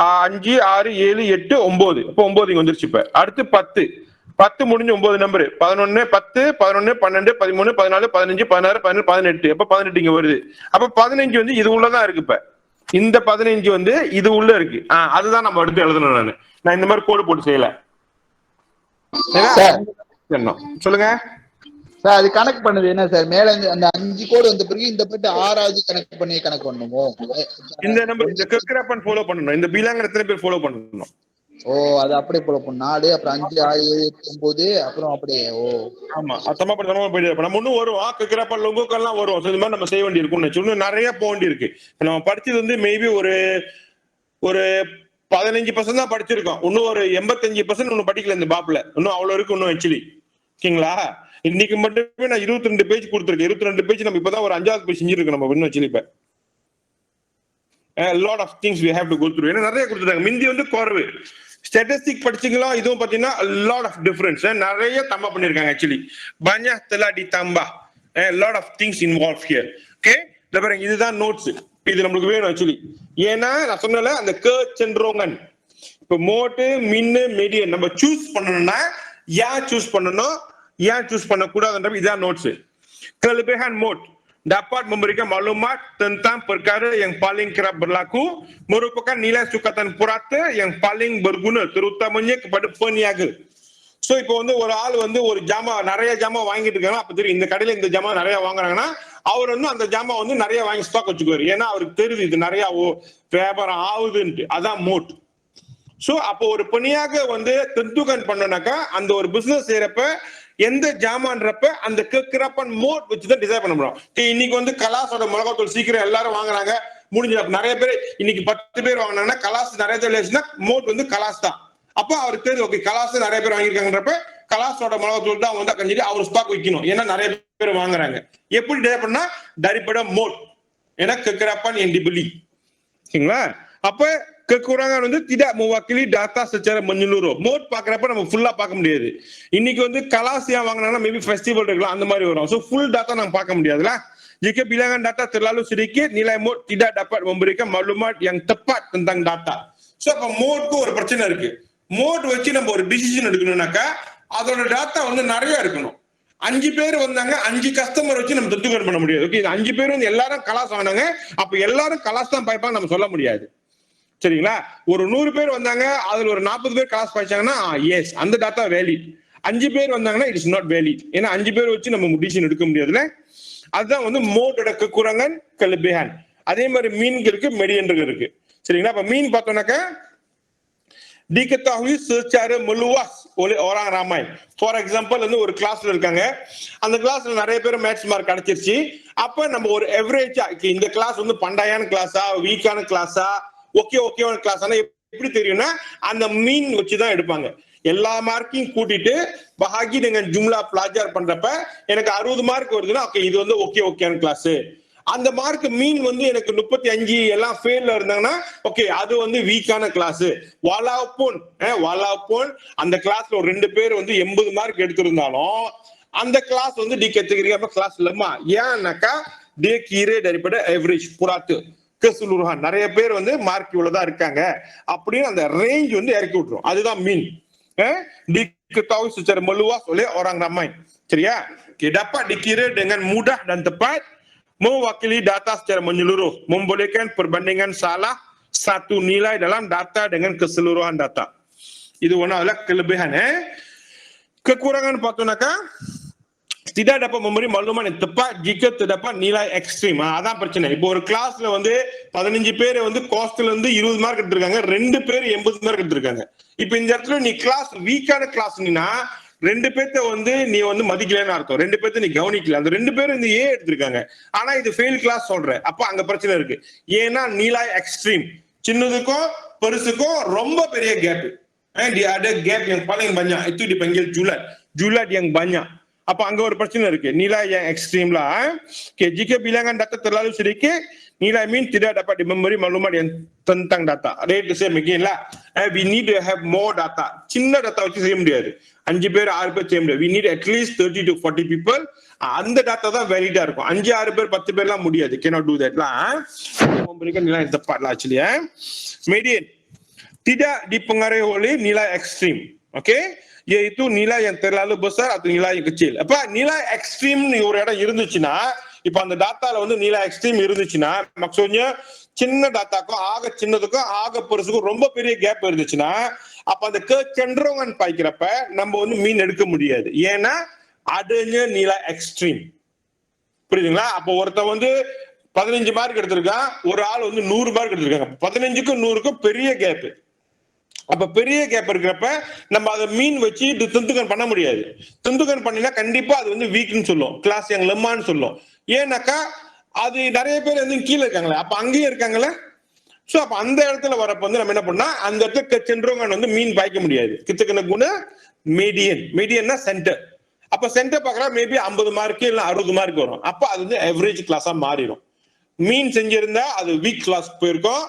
5 6 7 8 9. அப்ப 9 இங்க வந்துருச்சு. இப்ப அடுத்து 10. 10 முடிஞ்சு 9 நம்பர் 11 10 11 12 13 14 15 16 17 18. அப்ப 18 இங்க வருது. அப்ப 15 வந்து இது உள்ளதான் இருக்கு. இப்ப இந்த 15 வந்து இது உள்ள இருக்கு. அதுதான் நம்ம எடுத்து எழுதணும். நான் இந்த மாதிரி கோடு போட்டு செய்யல. சொல்லுங்க சார். அது கணக்கு பண்ணது என்ன சார்? மேல அந்த 5 கோடு வந்த பிறகு இந்த பட்டு 6வது கணக்கு பண்ணி கணக்கு பண்ணுமோ? இந்த நம்பர் இந்த கக்கரப்பன் ஃபாலோ பண்ணணும். இந்த பிலாங்கர் எத்தனை பேர் ஃபாலோ பண்ணணும்? ஓ, அது அப்படியே ஃபாலோ பண்ணணும். 4 அப்புறம் 5 6 7 8 9 அப்புறம் அப்படியே. ஓ ஆமா, அத்தமா பண்ணாம போயிட்டு நம்ம இன்னும் வரும். கக்கரப்பன் லோகோக்கெல்லாம் வரும். இந்த மாதிரி நம்ம செய்ய வேண்டி இருக்கும்னு இன்னும் நிறைய போக வேண்டி இருக்கு. நம்ம படிச்சது வந்து மேபி ஒரு 15% தான் படிச்சிருக்கோம். இன்னும் ஒரு 85% இன்னும் படிக்கல இந்த பாப்ல. இன்னும் அவ்வளவு இருக்கு இன்னும் ஆக்சுவலி. ஓகேங்களா? இன்னைக்கு மட்டுமே நான் 22 பேஜ் கொடுத்துருக்கேன். 22 பேஜ் நம்ம இப்பதான் ஒரு 5வது பேஜ் செஞ்சிருக்கோம் நம்ம இன்னும் ஆக்சுவலி. இப்ப lot of things we have to go through. ஏன்னா நிறைய கொடுத்துட்டாங்க. மிந்தி வந்து குறைவு. ஸ்டாட்டிஸ்டிக் படிச்சீங்களா? இதுவும் பாத்தீங்கன்னா lot of difference. நிறைய தம்பா பண்ணிருக்காங்க actually. banyak telah ditambah. lot of things involved here. Okay, பாருங்க இதுதான் நோட்ஸ். இது நம்மளுக்கு வேணும் ஆக்சுவலி. ஏன்னா நான் சொன்னல அந்த சென்ட்ரோங்கன் இப்ப மோட்டு மின்னு மீடியன் நம்ம சூஸ் பண்ணணும்னா ஏன் சூஸ் பண்ணணும், ஏன் சூஸ் பண்ணக்கூடாதுன்ற இதான் notes. Kelebihan mode dapat memberikan maklumat tentang perkara yang paling kerap berlaku, merupakan nilai sukatan purata yang paling berguna terutamanya kepada peniaga. So இப்போ வந்து ஒரு ஆள் வந்து ஒரு ஜாமா நிறைய ஜாமா வாங்கிட்டு இருக்காங்க. அப்ப தெரியும் இந்த கடையில இந்த ஜாமா நிறைய வாங்குறாங்கன்னா அவர் வந்து அந்த ஜாமா வந்து நிறைய வாங்கி ஸ்டாக் வச்சுக்குவாரு. ஏன்னா அவருக்கு தெரியுது இது நிறைய வியாபாரம் ஆகுதுன்ட்டு. அதான் மோட். சோ அப்போ ஒரு பணியாக வந்து தெந்துகன் பண்ணனாக்கா அந்த ஒரு பிசினஸ் செய்யறப்ப எந்த ஜாமான்றப்ப அந்த கக்கரப்பன் மோட் வச்சுதான் டிசைட் பண்ண முடியும். இன்னைக்கு வந்து கலாஸோட மிளகாத்தூள் சீக்கிரம் எல்லாரும் வாங்குறாங்க முடிஞ்ச நிறைய பேர் இன்னைக்கு 10 பேர் வாங்கினாங்கன்னா கலாஸ் நிறைய தெரியுதுன்னா மோட் வந்து கலாஸ் தான். அப்ப அவருக்கு தெரியுது ஓகே கலாஸ் நிறைய பேர் வாங்கியிருக்காங்கன்றப்ப கலாஸோட மிளகாத்தூள் தான் வந்து கஞ்சி அவர் ஸ்டாக் வைக்கணும். ஏன்னா நிறைய பேர் வாங்குறாங்க. எப்படி டிசைட் பண்ணா தரிப்பட மோட் ஏன்னா kekerapan yang dibeli. ஓகேங்களா? அப்ப kekurangan வந்து tidak mewakili data secara menyeluruh. Mode பாக்குறப்ப நம்ம ஃபுல்லா பார்க்க முடியாது. இன்னைக்கு வந்து கலாஸ் ஏன் வாங்கினாங்கன்னா மேபி ஃபெஸ்டிவல் இருக்கலாம் அந்த மாதிரி வரும். சோ ஃபுல் டாட்டா நம்ம பார்க்க முடியாதுல. Jika bilangan data terlalu sedikit, nilai mode tidak dapat memberikan maklumat yang tepat tentang data. So அப்ப மோட்க்கு ஒரு பிரச்சனை இருக்கு. மோட் வச்சு நம்ம ஒரு டிசிஷன் எடுக்கணும்னாக்கா அதோட டாட்டா வந்து நிறைய இருக்கணும். 5 பேர் வந்தாங்க, 5 கஸ்டமர் வச்சு நம்ம தெத்துக்கன் பண்ண முடியாது. ஓகே, 5 பேர் வந்து எல்லாரும் கலாஸ் வாங்கினாங்க, அப்ப எல்லாரும் கலாஸ் தான் பாய்ப்பாங்க நம்ம சொல்ல முடியாது. சரிங்களா? ஒரு 100 பேர் வந்தாங்க, அதுல ஒரு 40 பேர் கலாஸ் பாய்ச்சாங்கன்னா எஸ் அந்த டாட்டா வேலிட். 5 பேர் வந்தாங்கன்னா இட் இஸ் நாட் வேலிட். ஏன்னா 5 பேர் வச்சு நம்ம டிசிஷன் எடுக்க முடியாதுல. அதுதான் வந்து மோட்டோட kekurangan kelebihan. அதே மாதிரி மீன்களுக்கு மெடியன் இருக்கு. சரிங்களா? அப்ப மீன் பார்த்தோம்னாக்கா diketahui secara meluas oleh orang ramai. For example வந்து ஒரு கிளாஸ்ல இருக்காங்க, அந்த கிளாஸ்ல நிறைய பேர் மேத்ஸ் மார்க் கிடைச்சிருச்சு. அப்ப நம்ம ஒரு எவரேஜா இந்த கிளாஸ் வந்து பண்டாயான கிளாஸா வீக்கான கிளாஸா ஓகேவான கிளாஸானா எப்படி தெரியும்னா அந்த மீன் வச்சுதான் எடுப்பாங்க. எல்லா மார்க்கையும் கூட்டிட்டு பஹாகி dengan jumlah pelajar பண்றப்ப எனக்கு 60 மார்க் வருதுன்னா ஓகே இது வந்து ஓகேவான கிளாஸ். அந்த மார்க் மீன் வந்து எனக்கு 35 எல்லாம் ஃபெயில்ல இருந்தாங்கன்னா ஓகே அது வந்து வீக்கான கிளாஸ். walaupun அந்த கிளாஸ்ல ஒரு 2 பேர் வந்து 80 மார்க் எடுத்திருந்தாலும் அந்த கிளாஸ் வந்து டி கேட்டகரி அப்ப கிளாஸ் லெம்மா. ஏன்னாக்கா dia kira daripada average purata keseluruhan. நிறைய பேர் வந்து மார்க் இவ்வளவுதான் இருக்காங்க அப்படின்னு அந்த ரேஞ்ச் வந்து இறக்கி விட்டுரும். அதுதான் மீன். diketahui secara meluas oleh orang ramai. சரியா? dapat dikira dengan mudah dan tepat, mewakili data secara menyeluruh, membolehkan perbandingan salah satu nilai dalam data dengan keseluruhan data. Itu one adalah kelebihan. Kekurangan பார்த்தோம்னாக்கா tidak dapat memberi maklumat yang tepat jika terdapat nilai ekstrim. அதான் பிரச்சனை. இப்போ ஒரு கிளாஸ்ல வந்து 15 பேர் வந்து காஸ்ட்ல இருந்து 20 மார்க் எடுத்திருக்காங்க, 2 பேர் 80 மார்க் எடுத்திருக்காங்க. இப்போ இந்த இடத்துல நீ கிளாஸ் வீக்கான கிளாஸ்னா 2 பேர்த்த வந்து நீ வந்து மதிக்கலன்னு அர்த்தம். 2 பேர்த்த நீ கவனிக்கல. அந்த 2 பேரும் இந்த ஏ எடுத்திருக்காங்க, ஆனா இது ஃபெயில் கிளாஸ் சொல்ற. அப்ப அங்க பிரச்சனை இருக்கு. ஏன்னா nilai ekstrim சின்னதுக்கும் பெருசுக்கும் ரொம்ப பெரிய gap. Dia ada gap yang paling banyak, itu dipanggil julat yang banyak. அப்ப அங்க ஒரு பிரச்சனை இருக்கு. nilai yang ekstrim lah. Okay, jika bilangan data terlalu sedikit, nilai min tidak dapat memberi maklumat yang tentang data. Ada saya begini lah. We need to have more data. சின்ன data வச்சு செய்ய முடியாது. 5 பேர் 6 பேர் செய்ய முடியாது. We need at least 30 to 40 people. அந்த data தான் வேலிடா இருக்கும். 5 6 பேர் 10 பேர்லாம் முடியாது. Cannot do that lah. Memberikan nilai yang tepat lah actually. Median tidak dipengaruhi oleh nilai ekstrim. Okay? Yaitu nilai yang terlalu besar atau nilai yang kecil. Apa nilai ekstrim ni ஒரு இடம் இருந்துச்சுன்னா இப்ப அந்த டாட்டால வந்து நீலா எக்ஸ்ட்ரீம் இருந்துச்சுன்னா maksudnya சின்ன டாட்டாக்கும் ஆக சின்னதுக்கும் ஆக பெருசுக்கும் ரொம்ப பெரிய கேப் இருந்துச்சுன்னா அப்ப அந்த சென்ட்ரோங்கன் பாய்க்கிறப்ப நம்ம வந்து மீன் எடுக்க முடியாது. ஏன்னா அதுங்க நீலா எக்ஸ்ட்ரீம். புரியுதுங்களா? அப்போ ஒருத்த வந்து 15 மார்க் எடுத்திருக்கான், ஒரு ஆள் வந்து 100 மார்க் எடுத்திருக்காங்க. 15க்கும் 100க்கும் பெரிய கேப். அப்ப பெரிய கேப் இருக்கிறப்ப நம்ம அதை மீன் வச்சு துந்துகன் பண்ண முடியாது. துந்துகன் பண்ணினா கண்டிப்பா அது வந்து வீக்னு சொல்லும், கிளாஸ் யங் லெம்மான்னு சொல்லும். ஏன்னாக்கா அது நிறைய பேர் வந்து கீழே இருக்காங்களே, அப்ப அங்கேயும் இருக்காங்களே. சோ அப்ப அந்த இடத்துல வரப்ப வந்து நம்ம என்ன பண்ணா அந்த இடத்துல சென்றவங்க வந்து மீன் பாய்க்க முடியாது. கிட்டக்கன குண மீடியன், மீடியன்னா சென்டர். அப்ப சென்டர் பார்க்கறா மேபி 50 மார்க் இல்ல 60 மார்க் வரும். அப்ப அது வந்து எவரேஜ் கிளாஸா மாறிடும். மீன் செஞ்சிருந்தா அது வீக் கிளாஸ் போயிருக்கும்.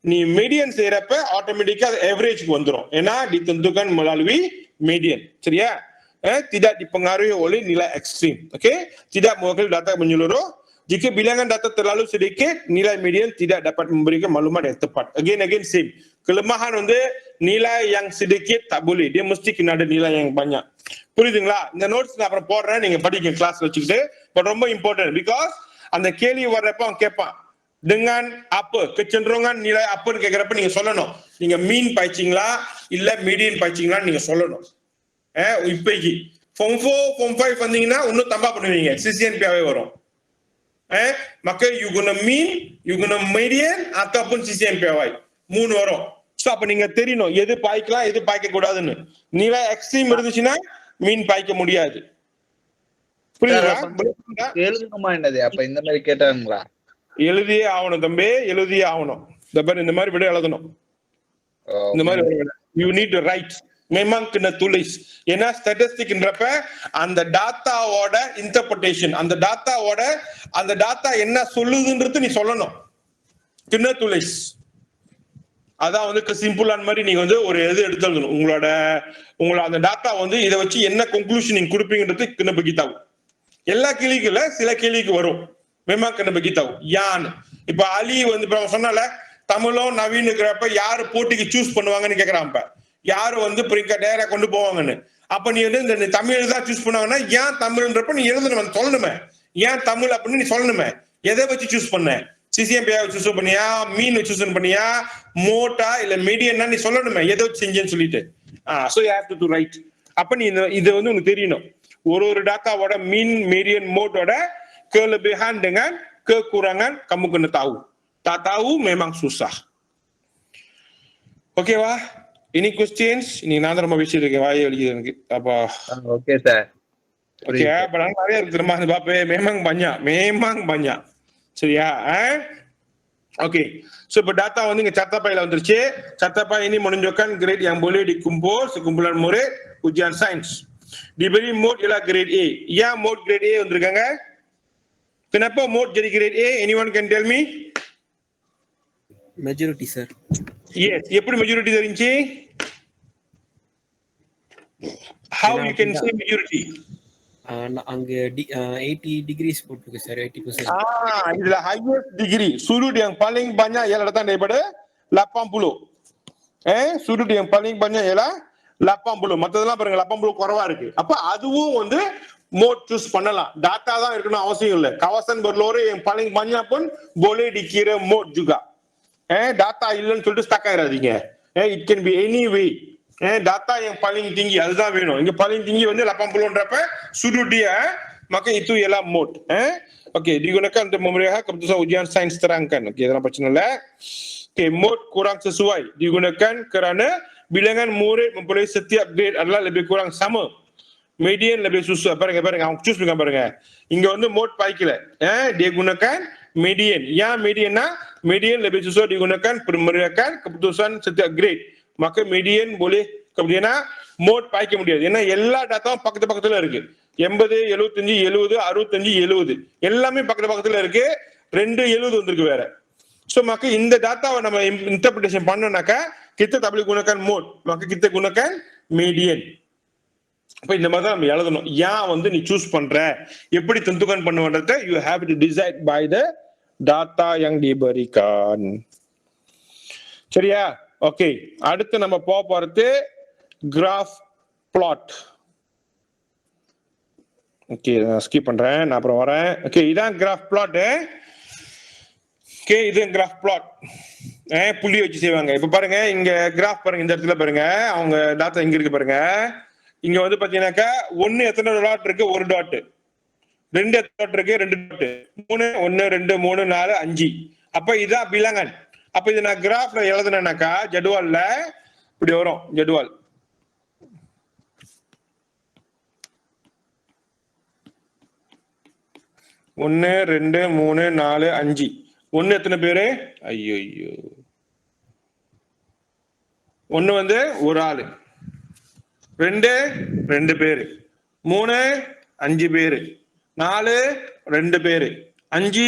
நீ மீடியன் செய்யறப்ப ஆட்டோமேட்டிக்கா அது எவரேஜ்க்கு வந்துடும். ஏன்னா ditentukan melalui median. சரியா? Tidak dipengaruhi oleh nilai ekstrim. Okey? Tidak mewakili data menyeluruh. Jika bilangan data terlalu sedikit, nilai median tidak dapat memberikan maklumat yang tepat. Again same. Kelemahan வந்து nilai yang sedikit tak boleh. Dia mesti kena ada nilai yang banyak. புரியுதுங்களா? இந்த notes நான் அப்புறம் போடுறேன், நீங்க படிங்க கிளாஸ்ல வச்சுக்கிட்டு. பட் ரொம்ப இம்பார்ட்டன்ட். பிகாஸ் அந்த கேள்வி வர்றப்ப அவன் கேட்பான். dengan apa kecenderungan nilai apa கேக்குறப்ப நீங்க சொல்லணும். நீங்க மீன் பாய்ச்சிங்களா இல்ல மீடியன் பாய்ச்சிங்களா நீங்க சொல்லணும். இப்போக்கி form 4 form 5 வந்தீங்கன்னா இன்னும் தம்பா பண்ணுவீங்க. CCNP-ஆவே வரும். maka you gonna mean, you gonna median ataupun CCNP-ஆவை 3 வரும். சோ அப்ப நீங்க தெரியணும் எது பாய்க்கலாம் எது பாய்க்க கூடாதுன்னு. நிலை எக்ஸ்ட்ரீம் இருந்துச்சுன்னா மீன் பாய்க்க முடியாது. புரியுதுங்களா? எழுதணுமா என்னது? அப்ப இந்த மாதிரி கேட்டாங்களா? எழுதியே ஆகணும் தம்பி, எழுதியே ஆகணும். இந்த மாதிரி விட எழுதணும். இந்த மாதிரி you need to right. memang kena tulis. ஏன்னா ஸ்டாட்டிஸ்டிக்ன்றப்ப அந்த டாட்டாவோட இன்டர்பிரேஷன், அந்த டாட்டா என்ன சொல்லுதுன்றது நீ சொல்லணும். kena tulis. அதான் வந்து சிம்பிளான மாதிரி நீங்க வந்து ஒரு இது எடுத்து எழுதணும். உங்களோட அந்த டாட்டா வந்து இதை வச்சு என்ன கன்க்ளூஷன் நீங்க கொடுப்பீங்கன்றது kena beritahu. எல்லா கேள்விக்கும் இல்ல, சில கேள்விக்கு வரும். memang kena beritahu. யான் இப்ப அலி வந்து சொன்னால தமிழும் நவீன் இருக்கிறப்ப யாரு போட்டிக்கு சூஸ் பண்ணுவாங்கன்னு கேக்குறான். யாரு வந்து நேரா கொண்டு போவாங்கன்னு. அப்ப நீ வந்து இந்த தமிழ் தான் சூஸ் பண்ணுவாங்கன்னா ஏன் தமிழ்ன்றப்ப நீ எழுதணும், சொல்லணுமே. ஏன் தமிழ் அப்படின்னு நீ சொல்லணுமே. எதை வச்சு சூஸ் பண்ண? CCNP சூஸ் பண்ணியா, மீன் சூஸ் பண்ணியா, மோட்டா இல்ல மீடியன்னா நீ சொல்லணுமே எதை வச்சு செஞ்சேன்னு சொல்லிட்டு. so you have to write. அப்ப நீ இது வந்து உனக்கு தெரியணும். ஒரு டாட்டாவோட மீன், median, மோட்டோட kelebihan dengan kekurangan kamu kena tahu. Tak tahu memang susah. Okay wah? Ini questions, ini நான் ரொம்ப பேசிட்டு இருக்கேன், வாயை வலிக்குது எனக்கு. அப்பா ஓகே சார். ஓகே, அப்ப நான் நிறைய இருக்கு தெரியுமா பாப்பே. memang banyak. சரியா? ஓகே. So இப்ப டாட்டா வந்து இங்க Cartapay-ல வந்துருச்சு. Cartapay ini menunjukkan grade yang boleh dikumpul sekumpulan murid ujian sains. Diberi mode ialah grade A. Ya, mode grade A வந்திருக்காங்க. Kenapa mode jadi grade A? Anyone can tell me? Majority sir. Yes. எப்படி majority தெரிஞ்சு? How you can say majority? அங்க 80 degrees போட்டுருக்கு sir. 80%. இதுல highest degree sudut yang paling banyak ialah datang daripada 80. Sudut yang paling banyak ialah 80. மத்ததெல்லாம் பாருங்க 80 குறைவா இருக்கு. அப்ப அதுவும் வந்து mode choose பண்ணலாம். டாட்டா தான் இருக்கணும் அவசியம் இல்ல. kawasan berlore yang paling banyak pun boleh dikira mode juga. Data இல்லன்னு சொல்லிட்டு ஸ்டக் ஆயிராதீங்க. it can be any way. Data yang paling tinggi அதுதான் வேணும். இங்க paling tinggi வந்து 80ன்றப்ப sudut dia maka itu ialah mode. Okey, digunakan untuk memeriksa keputusan ujian sains terangkan. Okey, dalam percuma lah. Okey, mode kurang sesuai digunakan kerana bilangan murid memperoleh setiap grade adalah lebih kurang sama. Median lebih susah. Paruங்க அவங்க choose பண்ணி பாருங்க. இங்க வந்து mode பாய்க்கல. dia gunakan median. Ya, medianனா median lebih susah digunakan pemeriksaan keputusan setiap grade. Maka median boleh kemudian mode பாய்க்க முடியாது. ஏன்னா எல்லா டாட்டாவும் பக்கத்துல இருக்கு. 80, 75, 70, 65, 70 எல்லாமே பக்கத்துல இருக்கு. 270 வந்திருக்கு வேற. So maka இந்த டாட்டாவை நம்ம interpretation பண்ணோம்னாக்கா kita tak boleh gunakan mode. Maka kita gunakan median. அப்ப இந்த மாதிரி தான் நம்ம எழுதணும். ஏன் வந்து நீ சூஸ் பண்ற, எப்படி tentukan பண்ணுவன்றத you have to decide by the data yang diberikan. சரியா? ஓகே, அடுத்து நம்ம போறது கிராஃப் பிளாட். ஓகே நான் ஸ்கிப் பண்றேன், நான் அப்புறம் வரேன். ஓகே இதான் கிராஃப் பிளாட். ஓகே இது கிராஃப் பிளாட். புள்ளி வச்சு செய்வாங்க. இப்ப பாருங்க இங்க கிராஃப் பாருங்க, இந்த இடத்துல பாருங்க அவங்க டாட்டா இங்க இருக்கு பாருங்க. இங்க வந்து பாத்தீங்கன்னாக்கா 1 எத்தனை டாட் இருக்கு? 1 டாட். 2 எத்தனை டாட் இருக்கு? 2 டாட். 3 1 2 3 4 5. அப்ப இதான் பிலங்கன். அப்ப இது நான் கிராஃப்ல எழுதுனேனாக்கா ஜடுவால்ல இப்படி வரும். ஜடுவால் 1 2 3 4 5. 1 எத்தனை பேரு? ஐயோ 1 வந்து ஒரு ஆளு. 2 2 பேரு. 3 5 பேரு. 4 2 பேரு. 5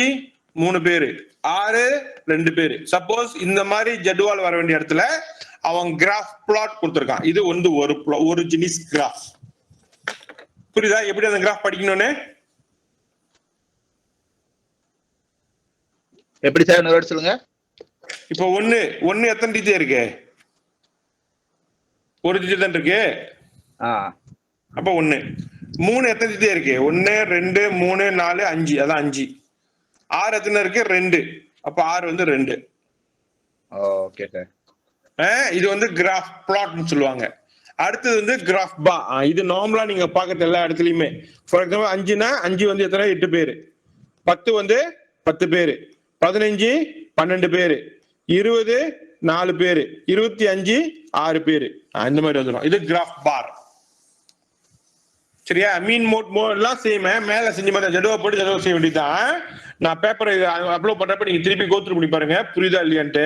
3 பேரு. 6 2 பேரு. சப்போஸ் இந்த மாதிரி ஜடுவால் வர வேண்டிய இடத்துல அவன் கிராஃப் பிளாட் கொடுத்திருக்கான். இது வந்து ஒரு ஜினிஸ் கிராஃப். புரியுதா எப்படி அந்த கிராஃப் படிக்கணும்னு? எப்படி சார் இன்னொரு வாட்டி சொல்லுங்க. இப்போ 1 எத்தனை டிஜிட் இருக்கு? ஒரு டிஜிட் தான் இருக்கு. அப்ப 1. 3 எத்தனை டிஜிட் இருக்கு? 1 2 3 4 5. அதான் 5. 6 எத்தனை இருக்கு? 2. அப்ப 6 வந்து 2. Okay sir. இது வந்து கிராஃப் பிளாட்னு சொல்லுவாங்க. அடுத்தது வந்து கிராஃப் பா. இது நார்மலா நீங்க பாக்குறது எல்லா இடத்துலயுமே. ஃபார் எக்ஸாம்பிள் 5னா 5 வந்து எத்தனை? 8 பேரு. 10 வந்து 10 பேரு. 15 12 பேரு. 20 4 பேரு. 25 6 பேரு. இந்த மாதிரி வந்துடும். இது கிராஃப் பார். சரியா? மீன் மோட் எல்லாம் சேம். மேல செஞ்ச மாதிரி ஜடுவா போட்டு ஜடுவா செய்ய வேண்டியதுதான். நான் பேப்பரை அப்லோட் பண்றப்ப நீங்க திருப்பி கோத்ரூ பண்ணி பாருங்க புரியுதா இல்லையான்ட்டு.